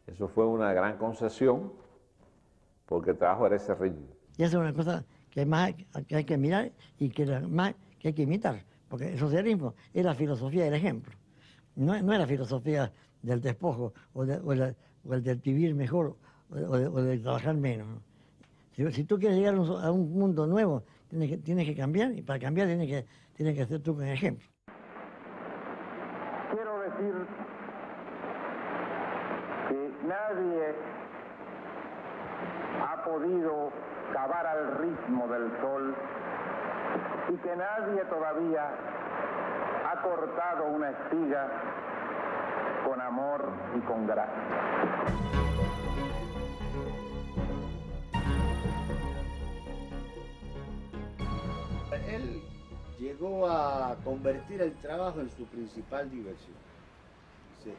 Eso fue una gran concesión porque el trabajo era ese ritmo.
Y eso es una cosa que hay que mirar y que más que hay que imitar, porque el socialismo es la filosofía del ejemplo, no es la filosofía del despojo o el del vivir mejor o de trabajar menos, ¿no? Si tú quieres llegar a un mundo nuevo, tienes que cambiar, y para cambiar tienes que hacer tú con el ejemplo.
Quiero decir que nadie ha podido cavar al ritmo del sol y que nadie todavía ha cortado una espiga con amor y con gracia.
Él llegó a convertir el trabajo en su principal diversión. Sí.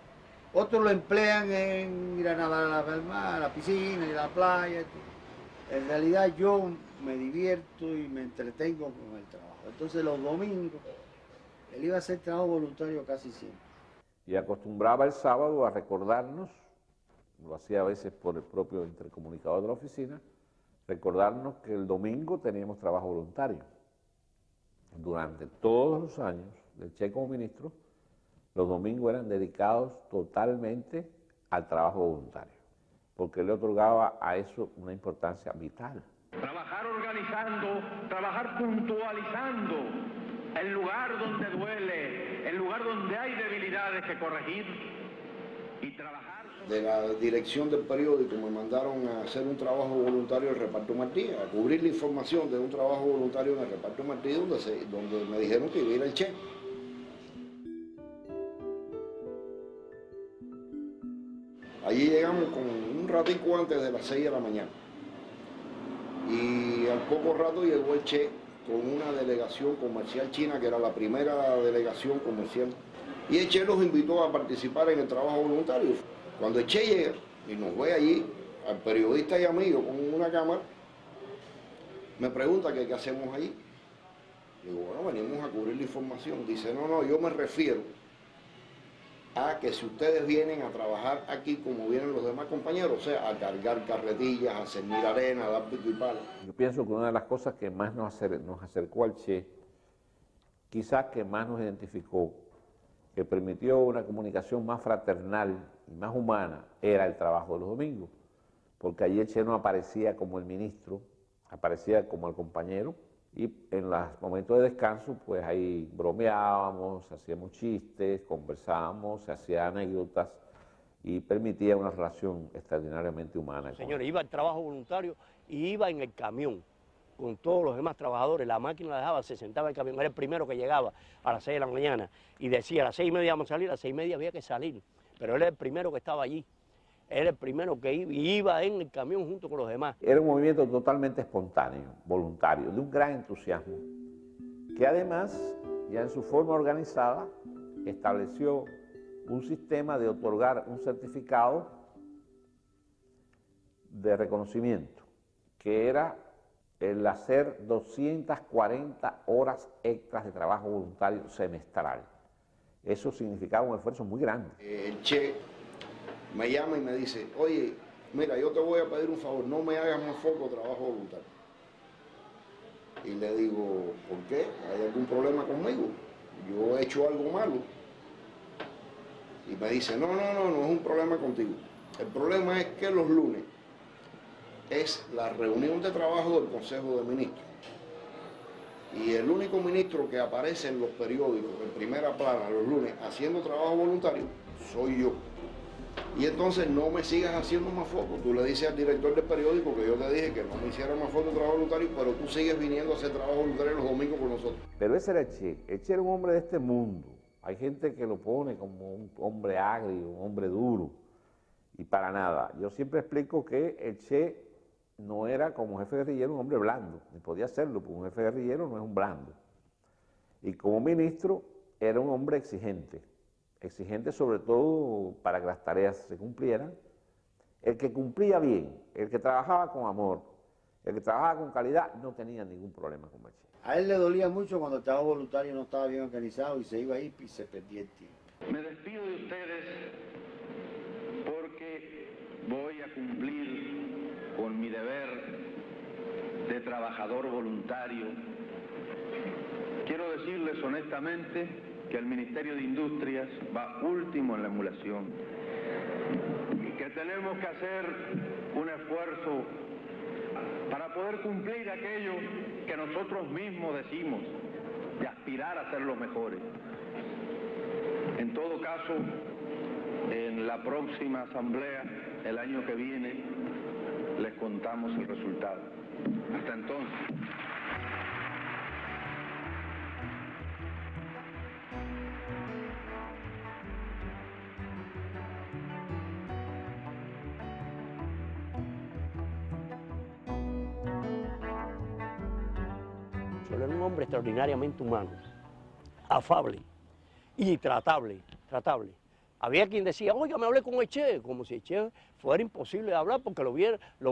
Otros lo emplean en ir a nadar al mar, a la piscina, ir a la playa. En realidad yo me divierto y me entretengo con el trabajo. Entonces los domingos él iba a hacer trabajo voluntario casi siempre.
Y acostumbraba el sábado a recordarnos, lo hacía a veces por el propio intercomunicador de la oficina, recordarnos que el domingo teníamos trabajo voluntario. Durante todos los años del Che como ministro, los domingos eran dedicados totalmente al trabajo voluntario, porque le otorgaba a eso una importancia vital.
Trabajar organizando, trabajar puntualizando el lugar donde duele, el lugar donde hay debilidades que corregir y trabajar.
De la dirección del periódico me mandaron a hacer un trabajo voluntario en el reparto Martí, a cubrir la información de un trabajo voluntario en el reparto Martí, donde me dijeron que iba a ir el Che. Allí llegamos con un ratico antes de las 6 de la mañana. Y al poco rato llegó el Che con una delegación comercial china, que era la primera delegación comercial. Y el Che los invitó a participar en el trabajo voluntario. Cuando el Che llega y nos ve allí, al periodista y amigo con una cámara, me pregunta que qué hacemos allí. Digo, bueno, venimos a cubrir la información. Dice, no, yo me refiero a que si ustedes vienen a trabajar aquí como vienen los demás compañeros, o sea, a cargar carretillas, a cernir arena, a dar pico y palo.
Yo pienso que una de las cosas que más nos acercó al Che, quizás que más nos identificó, que permitió una comunicación más fraternal y más humana, era el trabajo de los domingos, porque allí el Che no aparecía como el ministro, aparecía como el compañero, y en los momentos de descanso, pues ahí bromeábamos, hacíamos chistes, conversábamos, se hacían anécdotas y permitía una relación extraordinariamente humana.
Señores, iba al trabajo voluntario y iba en el camión con todos los demás trabajadores. La máquina la dejaba, se sentaba en el camión, era el primero que llegaba a las 6 de la mañana y decía a las 6:30 vamos a salir, a las 6:30 había que salir, pero él era el primero que estaba allí. Era el primero que iba en el camión junto con los demás.
Era un movimiento totalmente espontáneo, voluntario, de un gran entusiasmo, que además, ya en su forma organizada, estableció un sistema de otorgar un certificado de reconocimiento, que era el hacer 240 horas extras de trabajo voluntario semestral. Eso significaba un esfuerzo muy grande.
El Che me llama y me dice, oye, mira, yo te voy a pedir un favor, no me hagas más foco trabajo voluntario. Y le digo, ¿por qué? ¿Hay algún problema conmigo? Yo he hecho algo malo. Y me dice, no es un problema contigo. El problema es que los lunes es la reunión de trabajo del Consejo de Ministros. Y el único ministro que aparece en los periódicos, en primera plana, los lunes, haciendo trabajo voluntario, soy yo. Y entonces no me sigas haciendo más fotos. Tú le dices al director del periódico que yo te dije que no me hiciera más fotos de trabajo voluntario, pero tú sigues viniendo a hacer trabajo voluntario los domingos con nosotros.
Pero ese era el Che. El Che era un hombre de este mundo. Hay gente que lo pone como un hombre agrio, un hombre duro, y para nada. Yo siempre explico que el Che no era como jefe guerrillero un hombre blando, ni podía serlo, porque un jefe guerrillero no es un blando. Y como ministro era un hombre exigente, exigente sobre todo para que las tareas se cumplieran. El que cumplía bien, el que trabajaba con amor, el que trabajaba con calidad, no tenía ningún problema con el Che.
A él le dolía mucho cuando estaba voluntario y no estaba bien organizado y se iba ahí y se perdía el tiempo.
Me despido de ustedes porque voy a cumplir con mi deber de trabajador voluntario. Quiero decirles honestamente que el Ministerio de Industrias va último en la emulación y que tenemos que hacer un esfuerzo para poder cumplir aquello que nosotros mismos decimos, de aspirar a ser los mejores. En todo caso, en la próxima asamblea, el año que viene, les contamos el resultado. Hasta entonces.
Era un hombre extraordinariamente humano, afable y tratable. Había quien decía, oiga, me hablé con el Che, como si el Che fuera imposible de hablar porque lo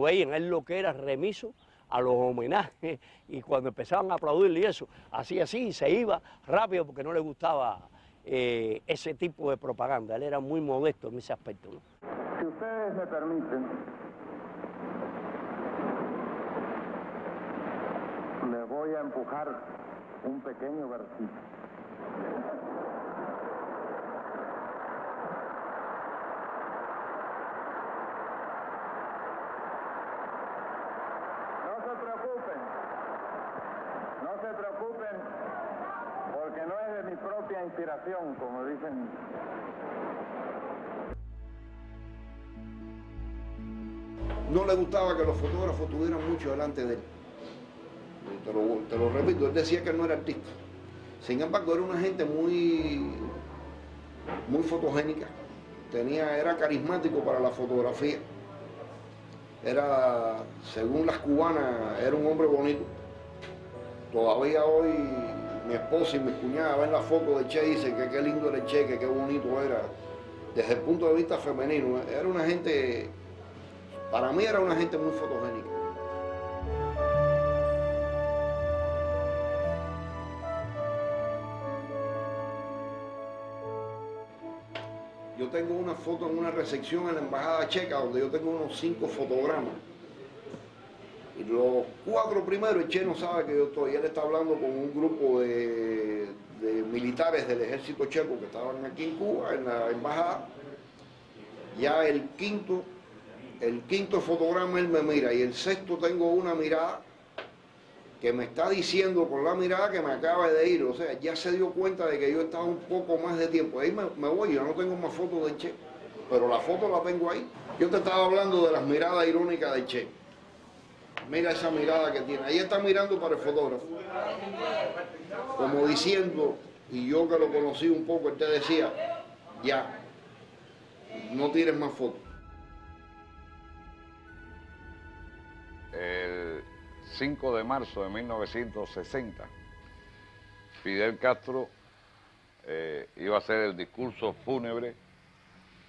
veían, él lo que era remiso a los homenajes, y cuando empezaban a aplaudirle y eso, hacía así y se iba rápido porque no le gustaba ese tipo de propaganda. Él era muy modesto en ese aspecto, ¿no?
Si ustedes me permiten, les voy a empujar un pequeño versito. No se preocupen, porque no es de mi propia inspiración, como dicen.
No le gustaba que los fotógrafos tuvieran mucho delante de él. Te lo repito, él decía que no era artista. Sin embargo, era una gente muy fotogénica. Era carismático para la fotografía. Según las cubanas, era un hombre bonito. Todavía hoy mi esposa y mis cuñadas ven la foto de Che y dicen que qué lindo era el Che, que qué bonito era. Desde el punto de vista femenino, era una gente, para mí era una gente muy fotogénica. Yo tengo una foto en una recepción en la Embajada Checa donde yo tengo unos 5 fotogramas. Y los 4 primeros, el Che no sabe que yo estoy. Él está hablando con un grupo de militares del ejército checo que estaban aquí en Cuba, en la Embajada. Ya el quinto fotograma él me mira, y el sexto tengo una mirada que me está diciendo con la mirada que me acaba de ir. O sea, ya se dio cuenta de que yo estaba un poco más de tiempo. Ahí me voy, yo no tengo más fotos de Che, pero la foto la tengo ahí. Yo te estaba hablando de las miradas irónicas de Che. Mira esa mirada que tiene. Ahí está mirando para el fotógrafo. Como diciendo, y yo que lo conocí un poco, él te decía, ya, no tires más fotos.
El 5 de marzo de 1960, Fidel Castro iba a hacer el discurso fúnebre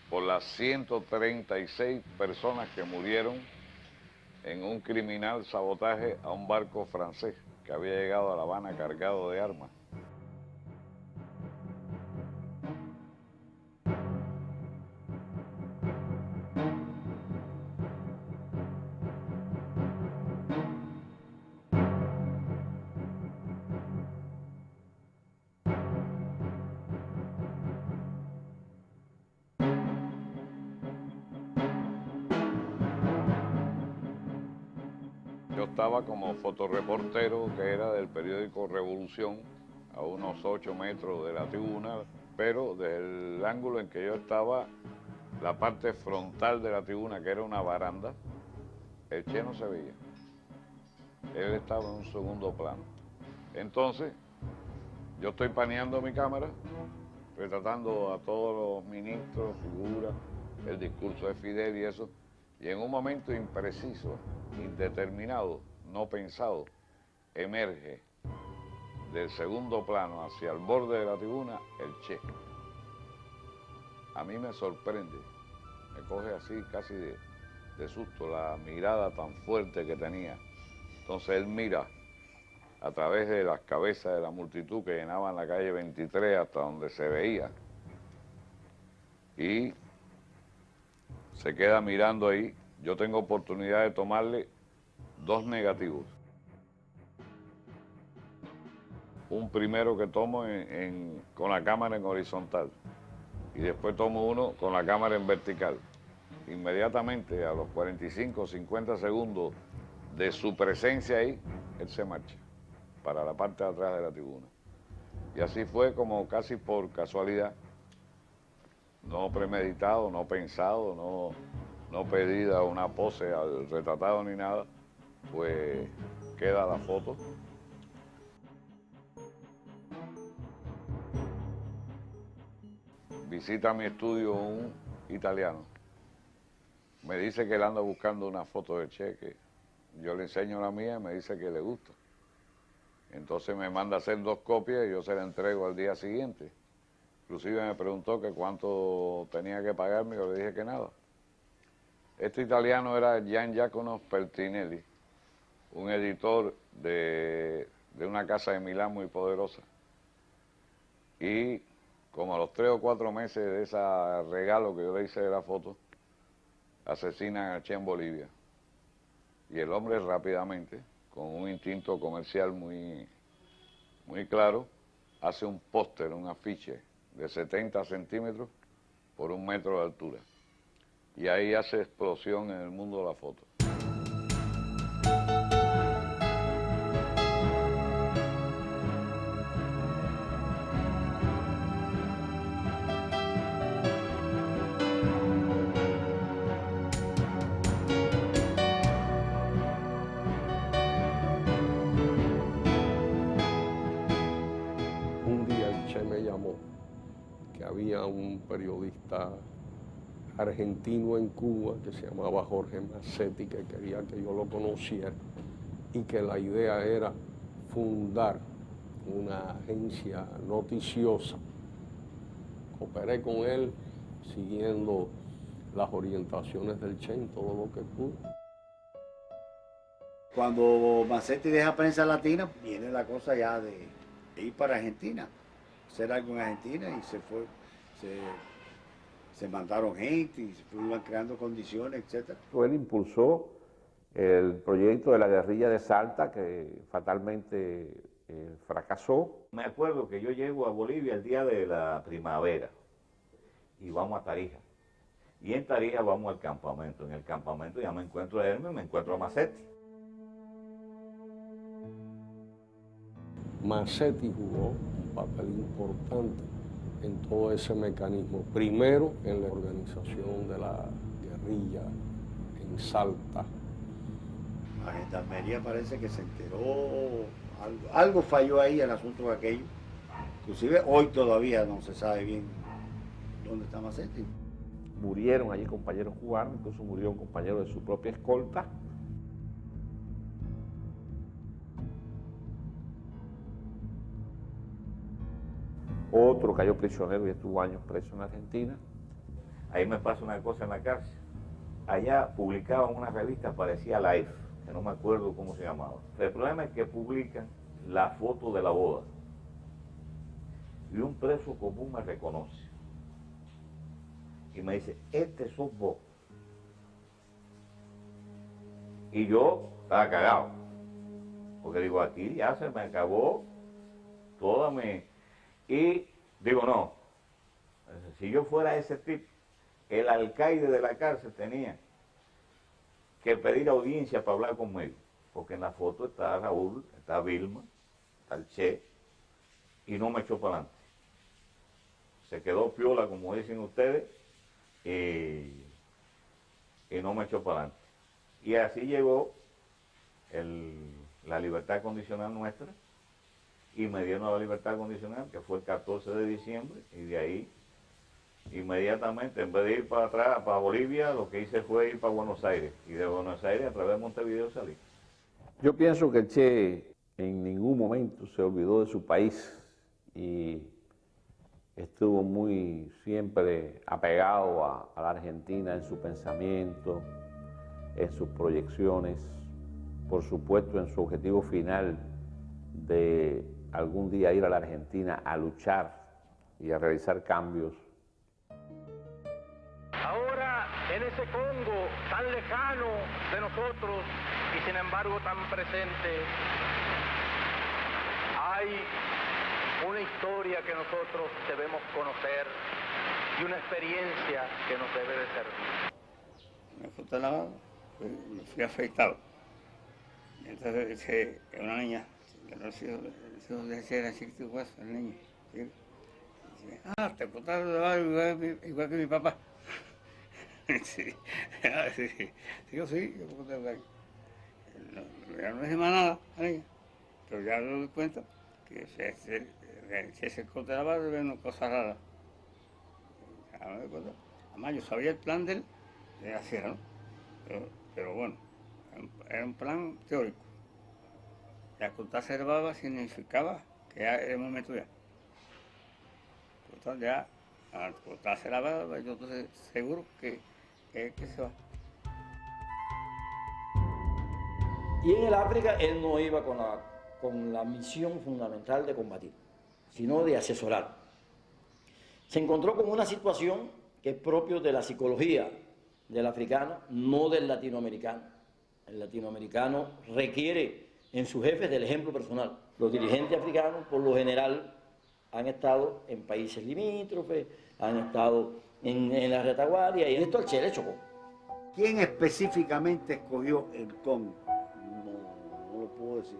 por las 136 personas que murieron en un criminal sabotaje a un barco francés que había llegado a La Habana cargado de armas. Yo estaba como fotoreportero, que era del periódico Revolución, a unos 8 metros de la tribuna, pero desde el ángulo en que yo estaba, la parte frontal de la tribuna, que era una baranda, el Che no se veía. Él estaba en un segundo plano. Entonces, yo estoy paneando mi cámara, retratando a todos los ministros, figuras, el discurso de Fidel y eso, y en un momento impreciso, indeterminado, no pensado, emerge del segundo plano hacia el borde de la tribuna, el Che. A mí me sorprende, me coge así casi de susto la mirada tan fuerte que tenía. Entonces él mira a través de las cabezas de la multitud que llenaban la calle 23 hasta donde se veía y se queda mirando ahí. Yo tengo oportunidad de tomarle 2 negativos. Un primero que tomo con la cámara en horizontal y después tomo uno con la cámara en vertical. Inmediatamente, a los 45 o 50 segundos de su presencia ahí, él se marcha para la parte de atrás de la tribuna. Y así fue como casi por casualidad, no premeditado, no pensado, no pedida una pose al retratado ni nada, pues queda la foto. Visita mi estudio un italiano. Me dice que él anda buscando una foto de Che, que yo le enseño la mía y me dice que le gusta. Entonces me manda a hacer 2 copias y yo se la entrego al día siguiente. Inclusive me preguntó que cuánto tenía que pagarme y yo le dije que nada. Este italiano era Gian Giacomo Pertinelli, un editor de una casa de Milán muy poderosa. Y como a los 3 o 4 meses de ese regalo que yo le hice de la foto, asesinan a Che en Bolivia. Y el hombre rápidamente, con un instinto comercial muy claro, hace un póster, un afiche de 70 centímetros por 1 metro de altura. Y ahí hace explosión en el mundo de la foto.
Un día el Che me llamó, que había un periodista argentino en Cuba que se llamaba Jorge Massetti, que quería que yo lo conociera y que la idea era fundar una agencia noticiosa. Cooperé con él siguiendo las orientaciones del Che en todo lo que pude.
Cuando Massetti deja Prensa Latina, viene la cosa ya de ir para Argentina, hacer algo en Argentina, y se mandaron gente y se iban creando condiciones, etc.
Él impulsó el proyecto de la guerrilla de Salta, que fatalmente fracasó. Me acuerdo que yo llego a Bolivia el día de la primavera y vamos a Tarija. Y en Tarija vamos al campamento. En el campamento ya me encuentro a Hermes, me encuentro a Massetti.
Massetti jugó un papel importante en todo ese mecanismo. Primero en la organización de la guerrilla en Salta.
La gendarmería parece que se enteró, algo falló ahí el asunto de aquello. Inclusive hoy todavía no se sabe bien dónde está Massetti.
Murieron allí compañeros cubanos, incluso murió un compañero de su propia escolta. Otro cayó prisionero y estuvo años preso en Argentina. Ahí me pasa una cosa en la cárcel. Allá publicaban una revista, parecía Life, que no me acuerdo cómo se llamaba. El problema es que publican la foto de la boda. Y un preso común me reconoce. Y me dice, este sos vos. Y yo estaba cagado. Porque digo, aquí ya se me acabó toda mi... Y digo, no, si yo fuera ese tipo, el alcaide de la cárcel tenía que pedir audiencia para hablar conmigo, porque en la foto está Raúl, está Vilma, está el Che, y no me echó para adelante. Se quedó piola, como dicen ustedes, y no me echó para adelante. Y así llegó la libertad condicional nuestra, y me dieron la libertad condicional, que fue el 14 de diciembre, y de ahí, inmediatamente, en vez de ir para atrás, para Bolivia, lo que hice fue ir para Buenos Aires, y de Buenos Aires a través de Montevideo salí.
Yo pienso que el Che
en ningún momento se olvidó de su país y estuvo muy siempre apegado a la Argentina en su pensamiento, en sus proyecciones, por supuesto en su objetivo final de algún día ir a la Argentina a luchar y a realizar cambios.
Ahora, en ese Congo tan lejano de nosotros y sin embargo tan presente, hay una historia que nosotros debemos conocer y una experiencia que nos debe de servir.
Me fui lavado, me fui afeitado. Entonces, una niña, los hijos de ese era chiquito, el niño. ¿Sí? Dice, te cortaste de lavado igual que mi papá. Sí, yo me corté de lavado. Ya no dije más nada a ella, pero ya me doy cuenta que si ese corte de lavado ve una cosa rara. Ya me doy cuenta. Además, yo sabía el plan de la sierra, ¿no? Pero bueno, era un plan teórico. La cortarse de barba significaba que ya era el momento ya. Entonces ya, al cortarse la barba, yo estoy seguro que se va.
Y en el África él no iba con la misión fundamental de combatir, sino de asesorar. Se encontró con una situación que es propio de la psicología del africano, no del latinoamericano. El latinoamericano requiere en sus jefes del ejemplo personal. Los dirigentes africanos, por lo general, han estado en países limítrofes, han estado en la retaguardia, y esto al Che le chocó.
¿Quién específicamente escogió el Congo? No lo puedo decir.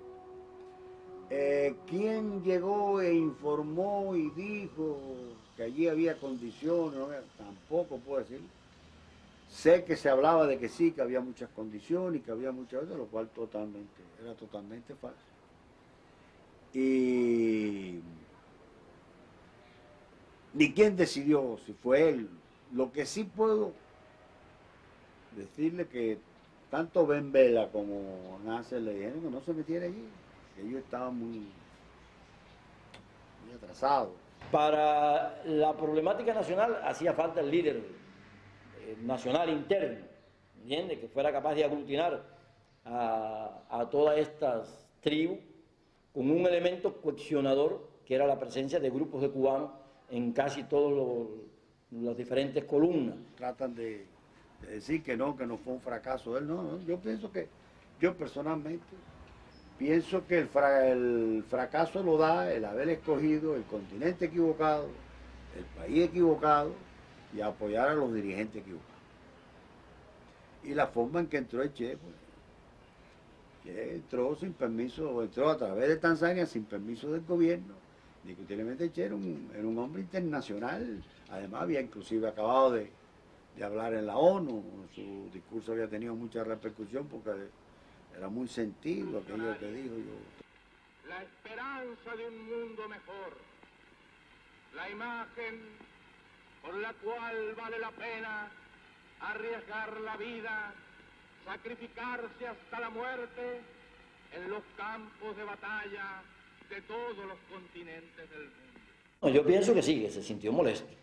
¿Quién llegó e informó y dijo que allí había condiciones? Tampoco puedo decir. Sé que se hablaba de que sí, que había muchas condiciones y que había muchas veces, lo cual era totalmente falso. Y ni quién decidió, si fue él. Lo que sí puedo decirle que tanto Ben Vela como Nasser le dijeron que no se metiera allí, que ellos estaban muy atrasados.
Para la problemática nacional hacía falta el líder nacional interno, ¿entiendes? Que fuera capaz de aglutinar a todas estas tribus con un elemento coaccionador que era la presencia de grupos de cubanos en casi todas las diferentes columnas.
Tratan de decir que no fue un fracaso de él, no, yo personalmente pienso que el fracaso lo da el haber escogido el continente equivocado, el país equivocado, y apoyar a los dirigentes equivocados. Y la forma en que entró el Che, pues, que entró sin permiso, entró a través de Tanzania sin permiso del gobierno. Indiscutiblemente el Che era un hombre internacional, además había inclusive acabado de hablar en la ONU, su discurso había tenido mucha repercusión porque era muy sentido aquello que dijo.
La esperanza de un mundo mejor, la imagen por la cual vale la pena arriesgar la vida, sacrificarse hasta la muerte en los campos de batalla de todos los continentes del mundo.
Yo pienso que sí, que se sintió molesto.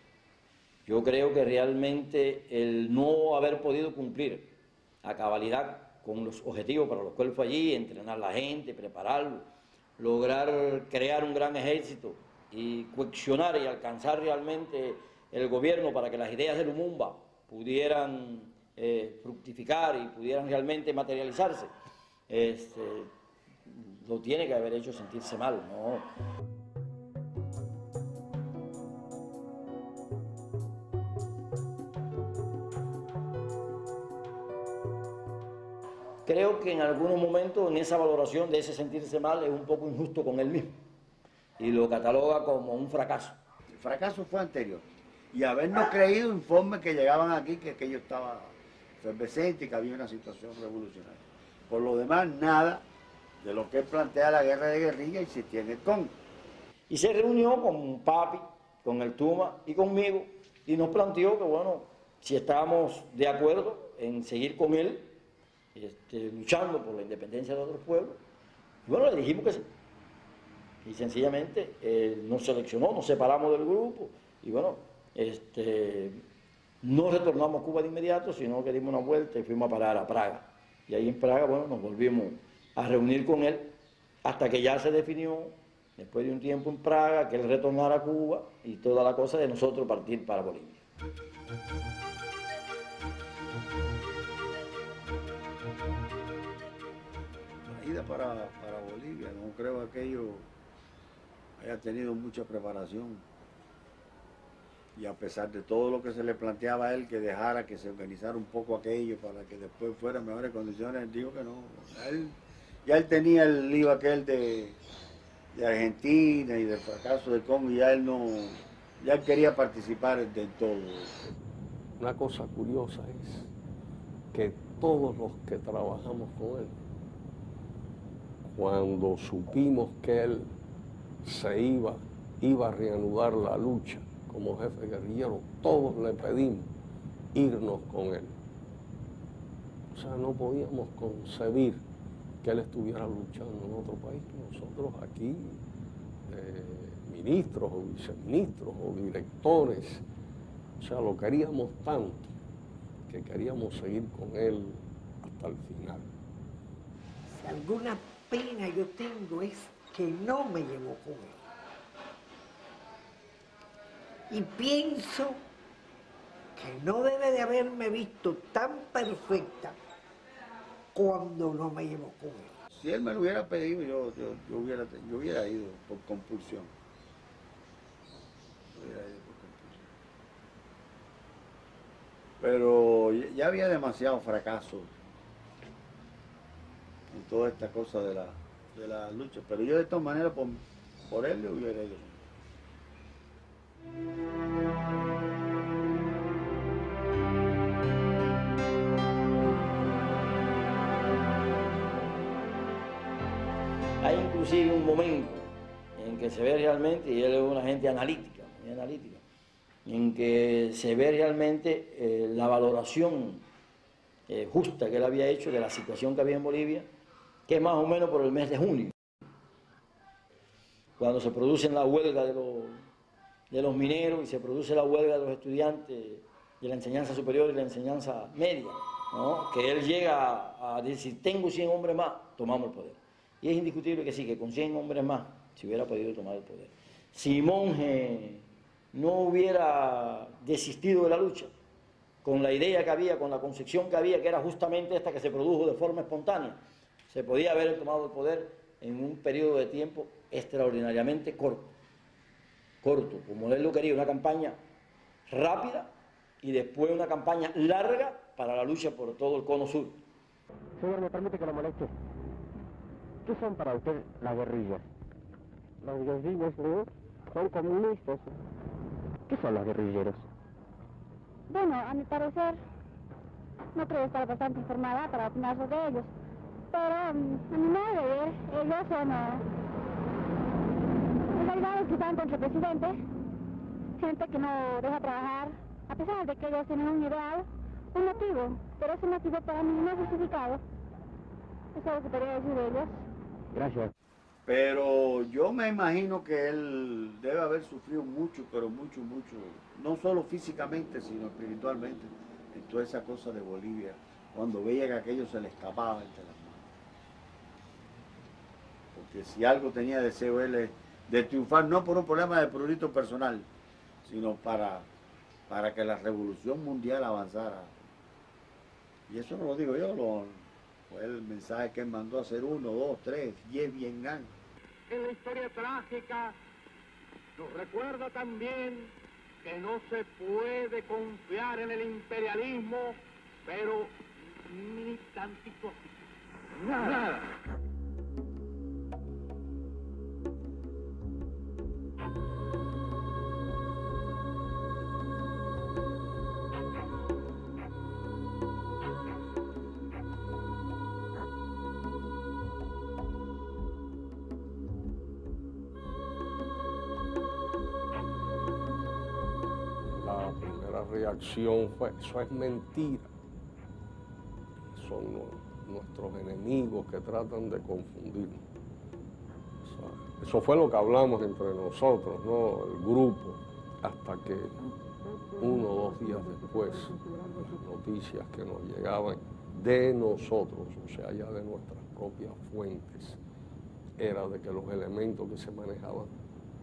Yo creo que realmente el no haber podido cumplir a cabalidad con los objetivos para los cuales fue allí, entrenar a la gente, prepararlo, lograr crear un gran ejército y coaccionar y alcanzar realmente el gobierno para que las ideas de Lumumba pudieran fructificar y pudieran realmente materializarse, lo tiene que haber hecho sentirse mal, ¿no? Creo que en algunos momentos en esa valoración de ese sentirse mal es un poco injusto con él mismo y lo cataloga como un fracaso.
El fracaso fue anterior. Y habernos creído informes que llegaban aquí que aquello estaba efervescente y que había una situación revolucionaria. Por lo demás, nada de lo que él plantea la guerra de guerrilla existía en el Congo.
Y se reunió con Papi, con el Tuma y conmigo y nos planteó que, bueno, si estábamos de acuerdo en seguir con él, luchando por la independencia de otros pueblos, Y bueno, le dijimos que sí. Y sencillamente nos seleccionó, nos separamos del grupo y bueno, no retornamos a Cuba de inmediato, sino que dimos una vuelta y fuimos a parar a Praga. Y ahí en Praga, bueno, nos volvimos a reunir con él hasta que ya se definió, después de un tiempo en Praga, que él retornara a Cuba y toda la cosa de nosotros partir para Bolivia.
La ida para Bolivia, no creo que aquello haya tenido mucha preparación. Y a pesar de todo lo que se le planteaba a él, que dejara que se organizara un poco aquello para que después fuera en mejores condiciones, él dijo que no. Ya él tenía el lío aquel de Argentina y del fracaso de Congo, y ya él quería participar de todo.
Una cosa curiosa es que todos los que trabajamos con él, cuando supimos que él se iba a reanudar la lucha como jefe guerrillero, todos le pedimos irnos con él. O sea, no podíamos concebir que él estuviera luchando en otro país. Nosotros aquí, ministros o viceministros o directores, o sea, lo queríamos tanto que queríamos seguir con él hasta el final.
Si alguna pena yo tengo es que no me llevó con él. Y pienso que no debe de haberme visto tan perfecta cuando no me llevó con él.
Si él me lo hubiera pedido, yo hubiera ido por compulsión. Pero ya había demasiado fracaso en toda esta cosa de la lucha. Pero yo de todas maneras por él le hubiera ido.
Hay inclusive un momento en que se ve realmente, y él es una gente analítica, muy analítica, en que se ve realmente la valoración justa que él había hecho de la situación que había en Bolivia, que es más o menos por el mes de junio, cuando se produce la huelga de los mineros y se produce la huelga de los estudiantes de la enseñanza superior y la enseñanza media, ¿no? Que él llega a decir, tengo 100 hombres más, tomamos el poder. Y es indiscutible que sí, que con 100 hombres más se hubiera podido tomar el poder. Si Monge no hubiera desistido de la lucha, con la idea que había, con la concepción que había, que era justamente esta que se produjo de forma espontánea, se podía haber tomado el poder en un periodo de tiempo extraordinariamente corto, como él lo quería, una campaña rápida y después una campaña larga para la lucha por todo el cono sur.
Señor, me permite que lo moleste. ¿Qué son para usted las guerrillas? Los guerrillas son comunistas. ¿Qué son los guerrilleros?
Bueno, a mi parecer, no creo estar bastante informada para opinar sobre ellos, pero a mi modo de ver, ellos son soldados que están contra el presidente, gente que no deja trabajar, a pesar de que ellos tienen un ideal, un motivo, pero ese motivo para mí no es justificado. Eso es lo que podría decir de ellos.
Gracias. Pero yo me imagino que él debe haber sufrido mucho, pero mucho, no solo físicamente, sino espiritualmente, en toda esa cosa de Bolivia, cuando veía que aquello se le escapaba entre las manos. Porque si algo tenía deseo él de triunfar, no por un problema de prurito personal, sino para que la revolución mundial avanzara. Y eso no lo digo yo, fue el mensaje que él mandó a hacer 1, 2, 3, 10 Vietnam.
En la historia trágica nos recuerda también que no se puede confiar en el imperialismo, pero ni tantito. Nada.
Reacción fue, eso es mentira. Son nuestros enemigos que tratan de confundirnos. Eso fue lo que hablamos entre nosotros, ¿no? El grupo, hasta que 1 o 2 días después, las noticias que nos llegaban de nosotros, o sea, ya de nuestras propias fuentes, era de que los elementos que se manejaban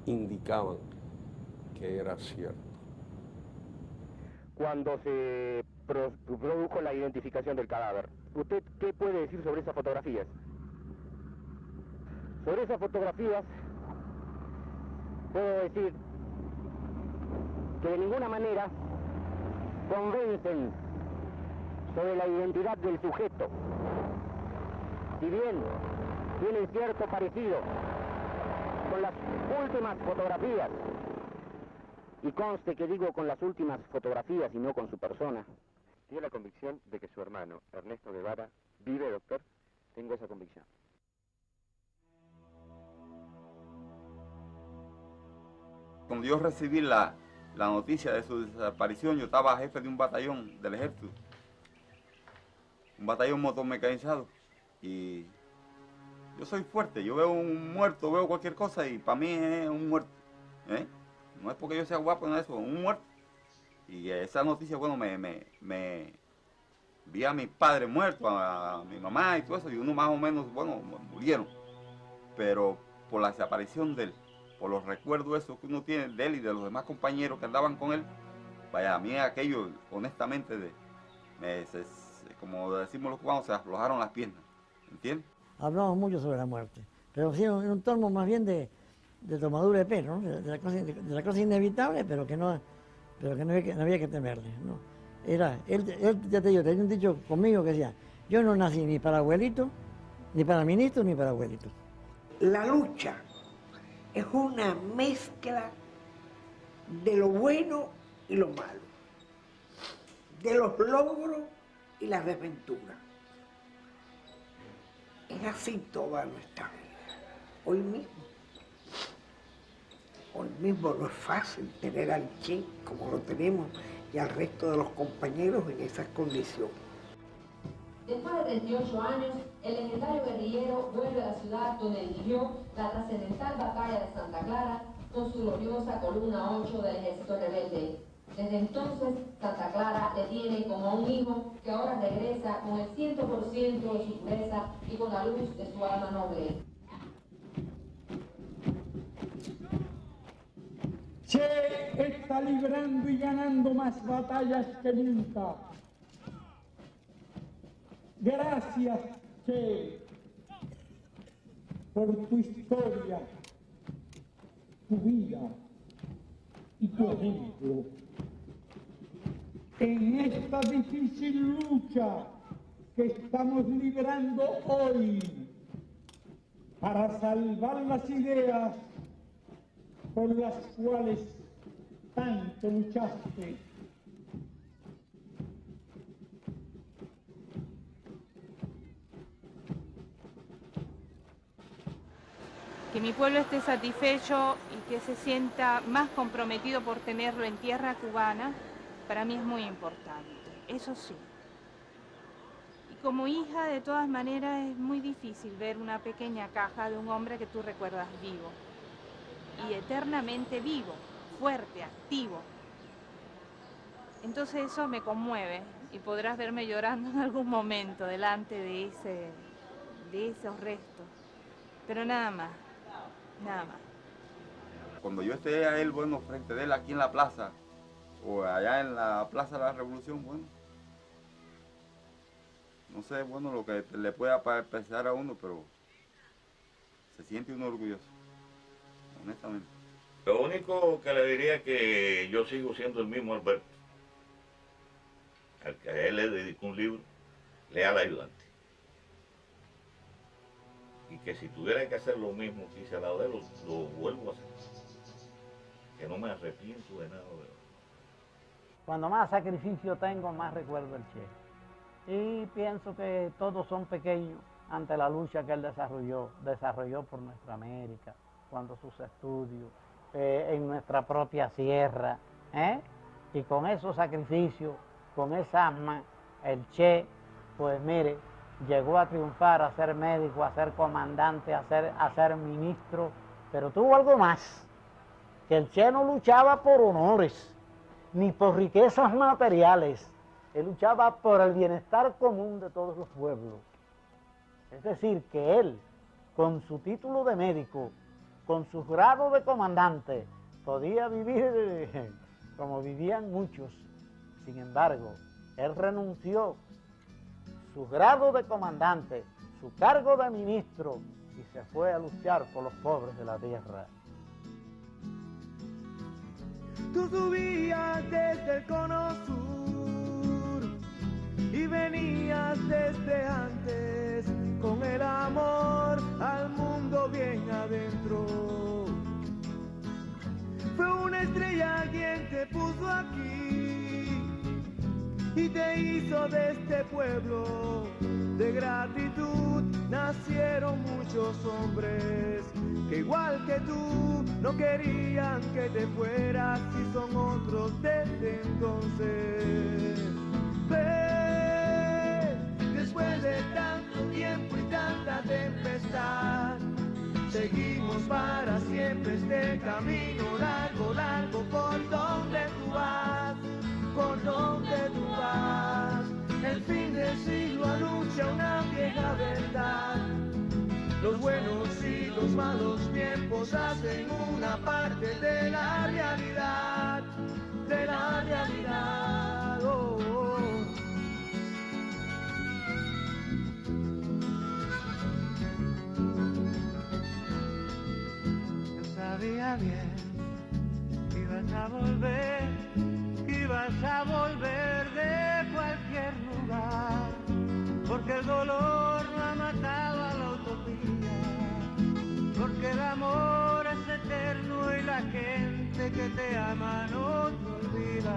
indicaban que era cierto.
Cuando se produjo la identificación del cadáver, ¿usted qué puede decir sobre esas fotografías? Sobre esas fotografías puedo decir que de ninguna manera convencen sobre la identidad del sujeto. Si bien tienen cierto parecido con las últimas fotografías, y conste que digo con las últimas fotografías y no con su persona. Tiene la convicción de que su hermano, Ernesto Guevara, vive, doctor. Tengo esa convicción.
Cuando yo recibí la noticia de su desaparición, yo estaba jefe de un batallón del ejército, un batallón motomecanizado, y yo soy fuerte, yo veo un muerto, veo cualquier cosa y para mí es un muerto, ¿eh? No es porque yo sea guapo, no es eso, un muerto. Y esa noticia, bueno, me vi a mi padre muerto, a mi mamá y todo eso, y uno más o menos, bueno, murieron. Pero por la desaparición de él, por los recuerdos esos que uno tiene de él y de los demás compañeros que andaban con él, vaya, a mí aquello, honestamente, como decimos los cubanos, se aflojaron las piernas, ¿entiendes?
Hablamos mucho sobre la muerte, pero sí en un tono más bien de tomadura de pelo, ¿no? de la cosa inevitable, pero que no había que temerle, ¿no? Él, ya te digo, tenía un dicho conmigo que decía, yo no nací ni para abuelito, ni para ministro, ni para abuelito.
La lucha es una mezcla de lo bueno y lo malo, de los logros y las desventuras. Es así toda nuestra vida. Hoy mismo no es fácil tener al Che como lo tenemos y al resto de los compañeros en esas condiciones.
Después de 38 años, el legendario guerrillero vuelve a la ciudad donde dirigió la trascendental batalla de Santa Clara con su gloriosa columna 8 del ejército rebelde. Desde entonces, Santa Clara le tiene como a un hijo que ahora regresa con el 100% de su pureza y con la luz de su alma noble.
Che está librando y ganando más batallas que nunca. Gracias, Che, por tu historia, tu vida y tu ejemplo. En esta difícil lucha que estamos librando hoy para salvar las ideas por las cuales tanto luchaste.
Que mi pueblo esté satisfecho y que se sienta más comprometido por tenerlo en tierra cubana, para mí es muy importante, eso sí. Y como hija, de todas maneras, es muy difícil ver una pequeña caja de un hombre que tú recuerdas vivo. Y eternamente vivo, fuerte, activo. Entonces eso me conmueve y podrás verme llorando en algún momento delante de esos restos. Pero nada más, nada más.
Cuando yo esté a él, bueno, frente de él aquí en la plaza, o allá en la Plaza de la Revolución, bueno, no sé, bueno, lo que le pueda pensar a uno, pero se siente uno orgulloso. Honestamente.
Lo único que le diría es que yo sigo siendo el mismo Alberto, al que a él le dedicó un libro, Leal Ayudante. Y que si tuviera que hacer lo mismo que hice al lado de él, lo vuelvo a hacer. Que no me arrepiento de nada de él.
Cuando más sacrificio tengo, más recuerdo el Che. Y pienso que todos son pequeños ante la lucha que él desarrolló por nuestra América, cuando sus estudios, en nuestra propia sierra, y con esos sacrificios, con esa asma, el Che, pues mire, llegó a triunfar, a ser médico, a ser comandante, a ser ministro, Pero tuvo algo más, que el Che no luchaba por honores, ni por riquezas materiales. Él luchaba por el bienestar común de todos los pueblos. Es decir, que él, con su título de médico, con su grado de comandante, podía vivir como vivían muchos. Sin embargo, él renunció su grado de comandante, su cargo de ministro, y se fue a luchar por los pobres de la tierra.
Tú subías desde el cono sur y venías desde antes con el amor al mundo bien adentro. Fue una estrella quien te puso aquí y te hizo de este pueblo. De gratitud nacieron muchos hombres que igual que tú no querían que te fueras y son otros desde entonces. Después de tanto tiempo y tanta tempestad, seguimos para siempre este camino largo, largo, por donde tú vas, por donde tú vas. El fin del siglo anuncia una vieja verdad. Los buenos y los malos tiempos hacen una parte de la realidad, de la realidad. Oh, oh. Yo sabía bien que ibas a volver, que ibas a volver de cualquier lugar, porque el dolor no ha matado a la utopía, porque el amor es eterno y la gente que te ama no te olvida.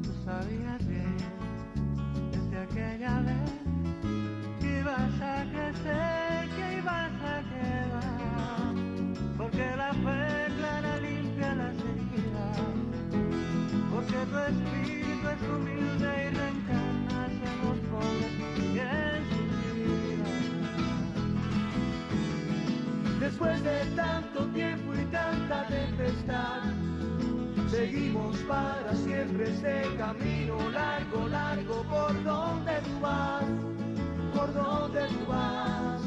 Tú sabías bien desde aquella vez que ibas a crecer, que ibas a quedar, porque la fe clara limpia las heridas, porque tu espíritu es humilde y reencarnas en los pobres y en sus vidas. Después de tanto tiempo y tanta tempestad, seguimos para siempre este camino largo, largo, por donde tú vas, por donde tú vas.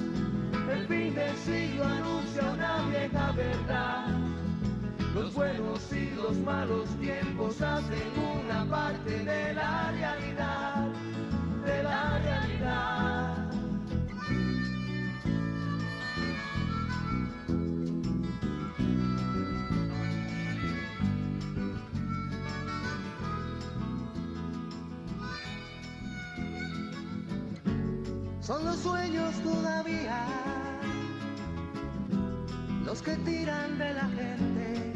El fin del siglo anuncia una vieja verdad. Los buenos y los malos tiempos hacen una parte de la realidad, de la realidad. Son los sueños todavía los que tiran de la gente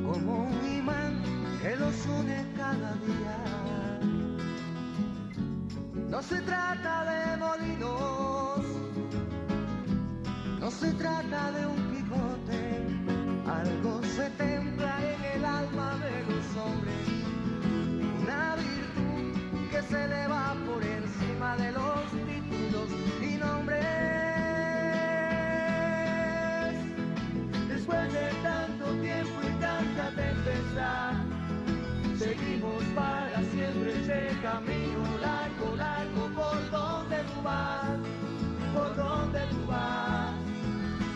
como un imán que los une cada día. No se trata de molinos, no se trata de un Quijote, algo se templa en el alma de los hombres, una virtud que se eleva por encima de los títulos y nombres. Después de tanto tiempo y tanta tempestad, seguimos para siempre ese camino largo, largo, por donde tú vas, por donde tú vas.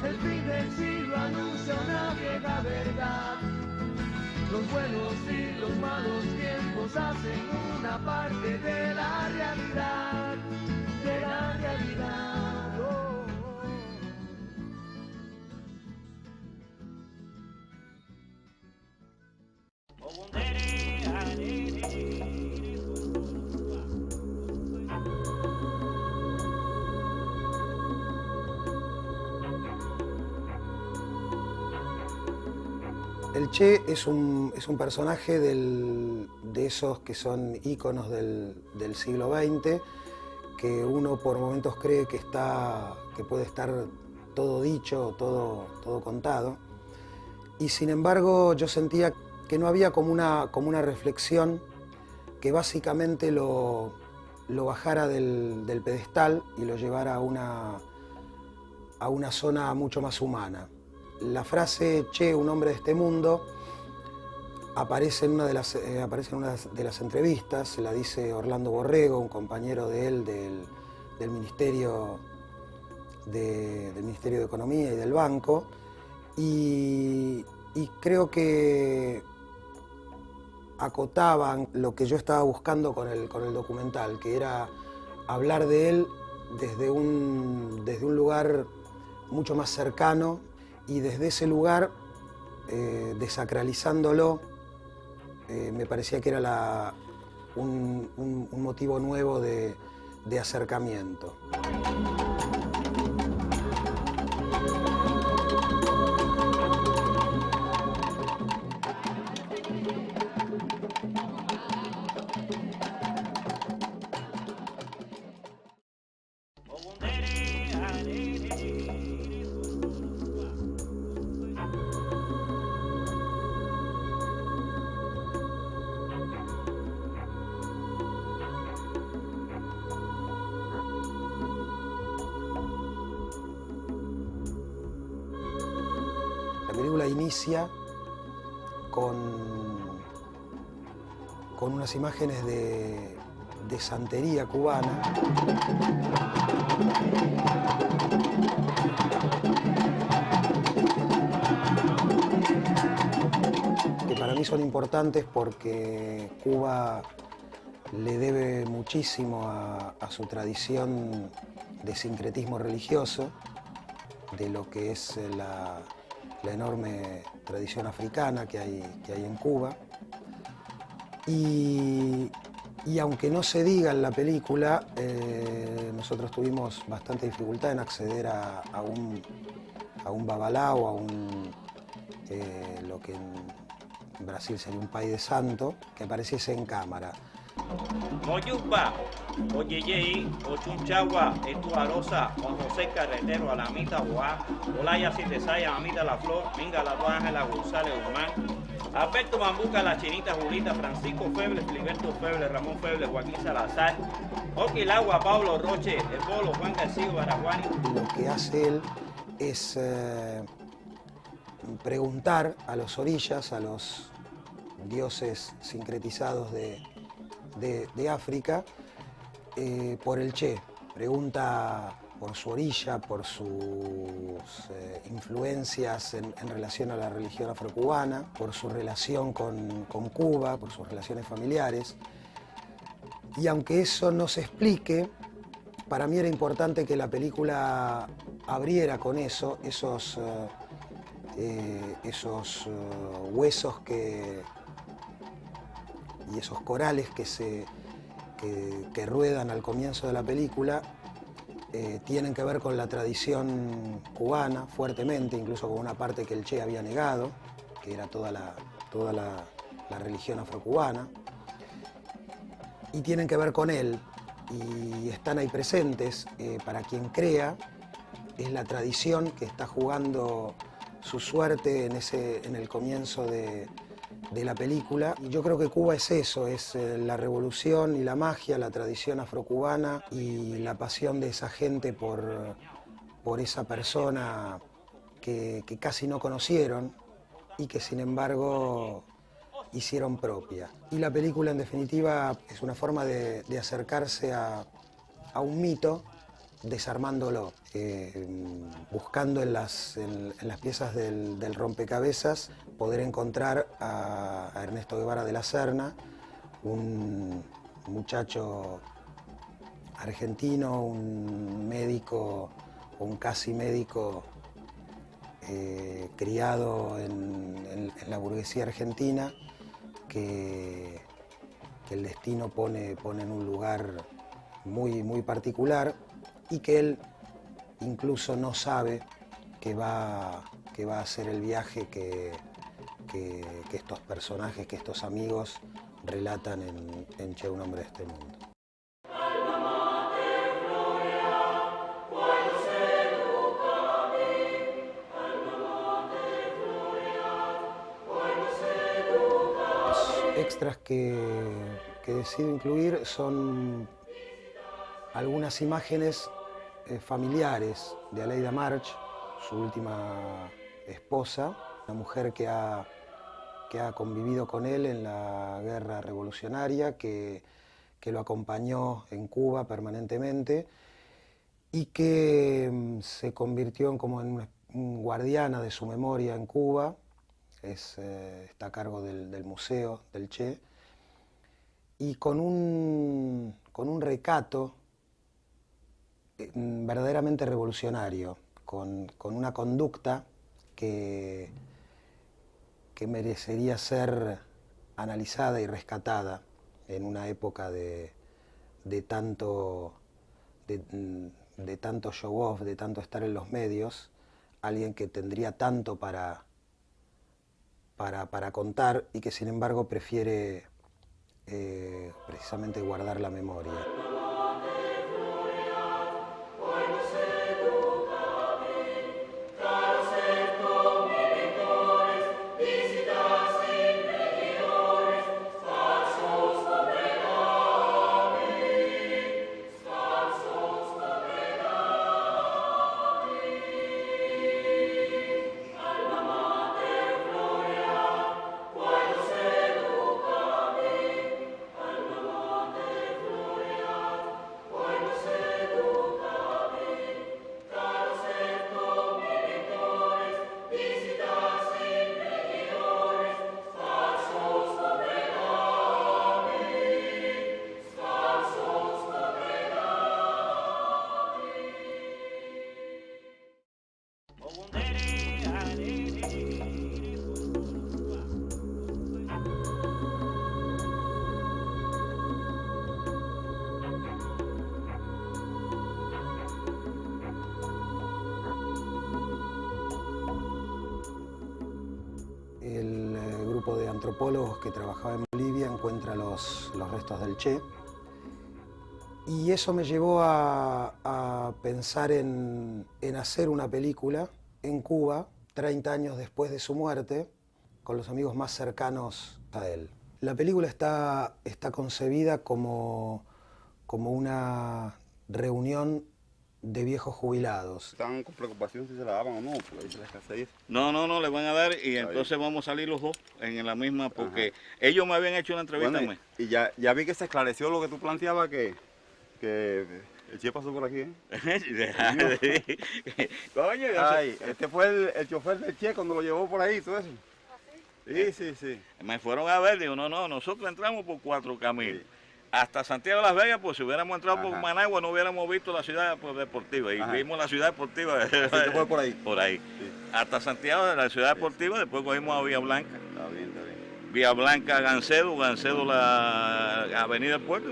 El fin del siglo anuncia una vieja verdad. Los buenos y los malos tiempos hacen una parte de la realidad, de la realidad. Oh.
El Che es un personaje de esos que son íconos del siglo XX, que uno por momentos cree que puede estar todo dicho, todo contado. Y sin embargo yo sentía que no había como una reflexión que básicamente lo bajara del pedestal y lo llevara a a una zona mucho más humana. La frase "Che, un hombre de este mundo" aparece en una de las entrevistas, la dice Orlando Borrego, un compañero de él del Ministerio de Economía y del Banco, y creo que acotaban lo que yo estaba buscando con el documental, que era hablar de él desde un lugar mucho más cercano, y desde ese lugar, desacralizándolo, me parecía que era un motivo nuevo de acercamiento. La película inicia con unas imágenes de santería cubana. Que para mí son importantes porque Cuba le debe muchísimo a su tradición de sincretismo religioso, de lo que es la enorme tradición africana que hay en Cuba. Y aunque no se diga en la película, nosotros tuvimos bastante dificultad en acceder a un babalao, lo que en Brasil sería un pai de santo, que apareciese en cámara.
Moyupa, Oyeyei, Ochunchagua, Estuarosa, Juan José Carretero, Alamita Boá, Olaya Citesaya, Amita La Flor, Minga La Ángela González Guzmán, Alberto Bambuca, La Chinita Julita, Francisco Feble, Filiberto Feble, Ramón Feble, Joaquín Salazar, Oquilagua, Pablo Roche, El Polo, Juan García Baraguani. Lo que hace él es preguntar a los orillas, a los dioses sincretizados de África, por el Che. Pregunta por su orilla, por sus influencias en relación a la religión afrocubana, por su relación con Cuba, por sus relaciones familiares. Y aunque eso no se explique, para mí era importante que la película abriera con eso, esos huesos y esos corales que ruedan al comienzo de la película, tienen que ver con la tradición cubana fuertemente, incluso con una parte que el Che había negado, que era toda la religión afrocubana, y tienen que ver con él, y están ahí presentes. Para quien crea, es la tradición que está jugando su suerte en el comienzo de la película. Y yo creo que Cuba es eso, es la revolución y la magia, la tradición afrocubana y la pasión de esa gente por esa persona que casi no conocieron y que sin embargo hicieron propia. Y la película, en definitiva, es una forma de acercarse a un mito, desarmándolo, buscando en las piezas del rompecabezas poder encontrar a Ernesto Guevara de la Serna, un muchacho argentino, un médico, un casi médico, criado en la burguesía argentina, que el destino pone en un lugar muy, muy particular, y que él incluso no sabe que va a hacer el viaje que estos personajes, que estos amigos relatan en Che, un hombre de este mundo. Los extras que decido incluir son algunas imágenes familiares de Aleida March, su última esposa, una mujer que ha convivido con él en la guerra revolucionaria, que lo acompañó en Cuba permanentemente y que se convirtió en como en guardiana de su memoria en Cuba. Está a cargo del Museo del Che, y con un recato verdaderamente revolucionario, con una conducta que merecería ser analizada y rescatada en una época de tanto show off, de tanto estar en los medios, alguien que tendría tanto para contar y que sin embargo prefiere precisamente guardar la memoria. De antropólogos que trabajaba en Bolivia encuentra los restos del Che, y eso me llevó a pensar en hacer una película en Cuba 30 años después de su muerte, con los amigos más cercanos a él. La película está concebida como una reunión de viejos jubilados.
Estaban con preocupación si se la daban o no, pues ahí se les casa ir.
No, le van a dar y entonces vamos a salir los dos en la misma, porque ellos me habían hecho una entrevista.
Bueno, y ya vi que se esclareció lo que tú planteabas, que el Che pasó por aquí, ¿eh?
Coño,
este fue el chofer del Che cuando lo llevó por ahí, todo eso. Sí.
Me fueron a ver, digo, no, nosotros entramos por 4 caminos. Sí. Hasta Santiago de Las Vegas, pues si hubiéramos entrado por Managua no hubiéramos visto la ciudad deportiva. Y vimos la ciudad deportiva.
¿Usted fue por ahí?
Por ahí. Sí. Hasta Santiago de la ciudad deportiva, después cogimos a Villa Blanca.
Está bien.
Villa Blanca, Gancedo la Avenida del Puerto.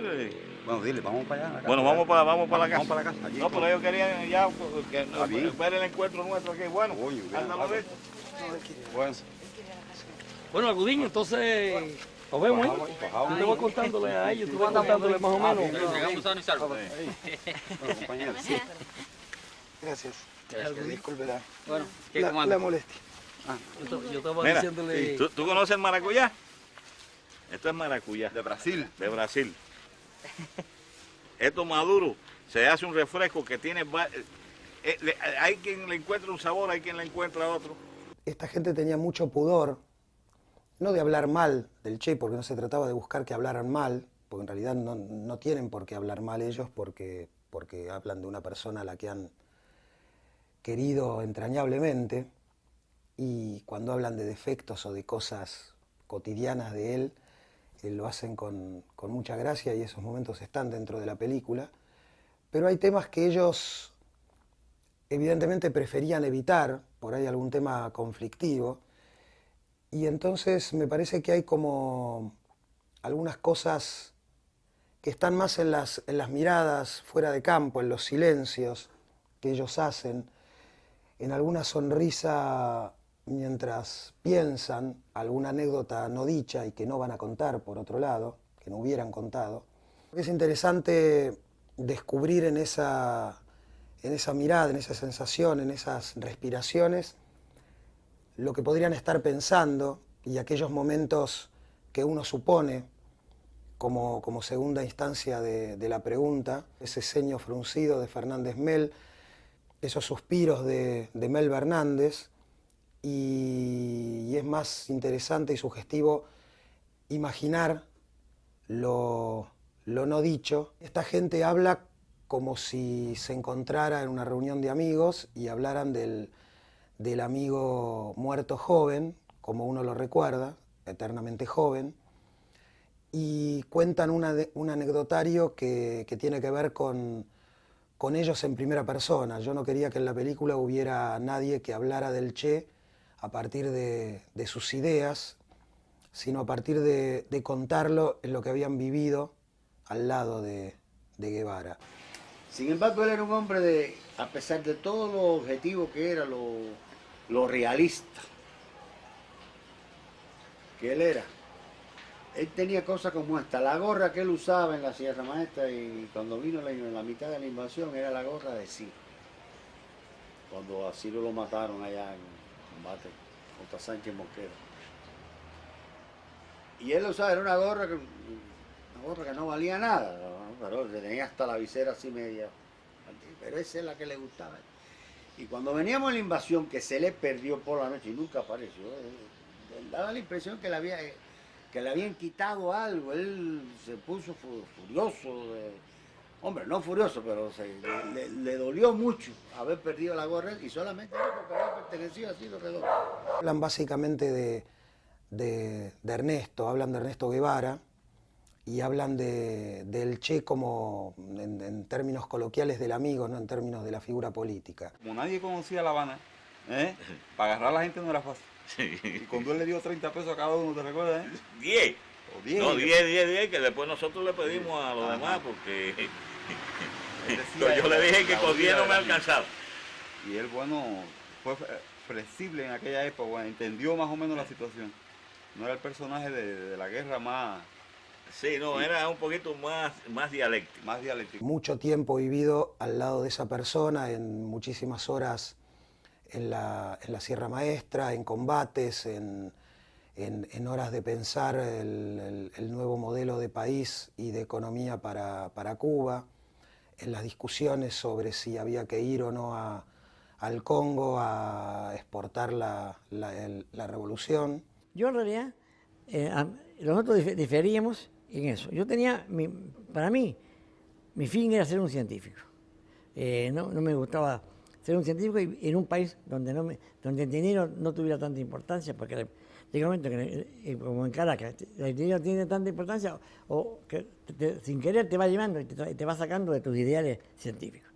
Bueno, dile, vamos para allá.
Bueno, vamos para la casa.
Vamos para la casa.
Allí, no, pero ellos querían ya ver el encuentro nuestro aquí. Bueno, ándalo ver.
Bueno, Agudín, entonces nos vemos, ¿eh? Yo te voy contándole a ellos, tú vas contándole más o menos.
Llegamos a salvo.
Bueno, compañero.
Sí. Gracias. Disculpe
la
molestia.
Yo estaba diciéndole...
¿Tú conoces el maracuyá? Esto es maracuyá.
De Brasil.
De Brasil. Esto maduro, se hace un refresco que tiene... hay quien le encuentra un sabor, hay quien le encuentra otro.
Esta gente tenía mucho pudor, no de hablar mal del Che, porque no se trataba de buscar que hablaran mal, porque en realidad no tienen por qué hablar mal ellos, porque hablan de una persona a la que han querido entrañablemente, y cuando hablan de defectos o de cosas cotidianas de él, lo hacen con mucha gracia, y esos momentos están dentro de la película. Pero hay temas que ellos evidentemente preferían evitar, por ahí algún tema conflictivo, y entonces me parece que hay como algunas cosas que están más en las miradas fuera de campo, en los silencios que ellos hacen, en alguna sonrisa mientras piensan, alguna anécdota no dicha y que no van a contar por otro lado, que no hubieran contado. Es interesante descubrir en esa mirada, en esa sensación, en esas respiraciones, lo que podrían estar pensando y aquellos momentos que uno supone como segunda instancia de la pregunta, ese ceño fruncido de Fernández Mel, esos suspiros de Mel Bernández, y es más interesante y sugestivo imaginar lo no dicho. Esta gente habla como si se encontrara en una reunión de amigos y hablaran del amigo muerto joven, como uno lo recuerda, eternamente joven, y cuentan un anecdotario que tiene que ver con ellos en primera persona. Yo no quería que en la película hubiera nadie que hablara del Che a partir de sus ideas, sino a partir de contarlo en lo que habían vivido al lado de Guevara.
Sin embargo, él era un hombre a pesar de todo lo objetivo que era, lo realista que él era. Él tenía cosas como esta, la gorra que él usaba en la Sierra Maestra y cuando vino la mitad de la invasión era la gorra de Ciro. Cuando a Ciro lo mataron allá en combate contra Sánchez Mosquera. Y él usaba, era una gorra que no valía nada, ¿no? Pero tenía hasta la visera así media, pero esa es la que le gustaba. Y cuando veníamos en la invasión, que se le perdió por la noche y nunca apareció, daba la impresión que le habían quitado algo. Él se puso furioso, hombre, no furioso, pero le dolió mucho haber perdido la gorra y solamente era porque había pertenecido a Ciro Redondo.
Hablan básicamente de Ernesto, hablan de Ernesto Guevara y hablan del Che como en términos coloquiales del amigo, no en términos de la figura política.
Como nadie conocía La Habana, para agarrar a la gente no era fácil. Sí. Y cuando él le dio 30 pesos a cada uno, ¿te recuerdas?
10.
O 10.
No, 10, que después nosotros le pedimos a los demás porque yo le dije que con 10 no me alcanzaba.
Y él, bueno, fue flexible en aquella época, bueno, entendió más o menos la situación. No era el personaje de la guerra más...
Sí, no, era un poquito más dialéctico.
Más dialéctico.
Mucho tiempo vivido al lado de esa persona, en muchísimas horas en la Sierra Maestra, en combates, en horas de pensar el nuevo modelo de país y de economía para Cuba, en las discusiones sobre si había que ir o no al Congo a exportar la revolución.
Yo en realidad, nosotros diferíamos en eso. Yo tenía, para mí, mi fin era ser un científico. No me gustaba ser un científico en un país donde el dinero no tuviera tanta importancia, porque llega un momento que, como en Caracas, el dinero tiene tanta importancia o que sin querer te va llevando y te va sacando de tus ideales científicos.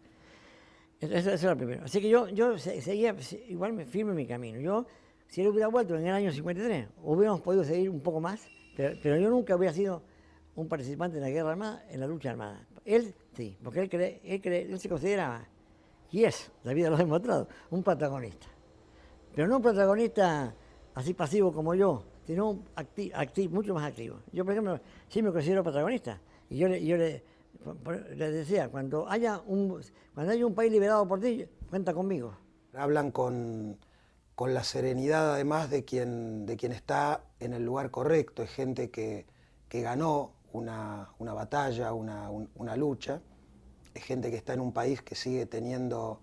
Eso era lo primero. Así que yo seguía igual firme en mi camino. Si él hubiera vuelto en el año 53, hubiéramos podido seguir un poco más, pero yo nunca hubiera sido un participante en la guerra armada, en la lucha armada. Él sí, porque él se consideraba, y es, la vida lo ha demostrado, un protagonista. Pero no un protagonista así pasivo como yo, sino mucho más activo. Yo, por ejemplo, sí me considero protagonista. Y yo le decía, cuando haya un país liberado por ti, cuenta conmigo.
Hablan con la serenidad además de quien está en el lugar correcto. Es gente que ganó una batalla, una lucha. Es gente que está en un país que sigue teniendo,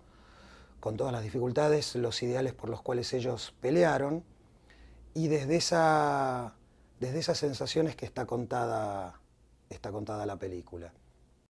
con todas las dificultades, los ideales por los cuales ellos pelearon. Y desde esas sensaciones que está contada la película.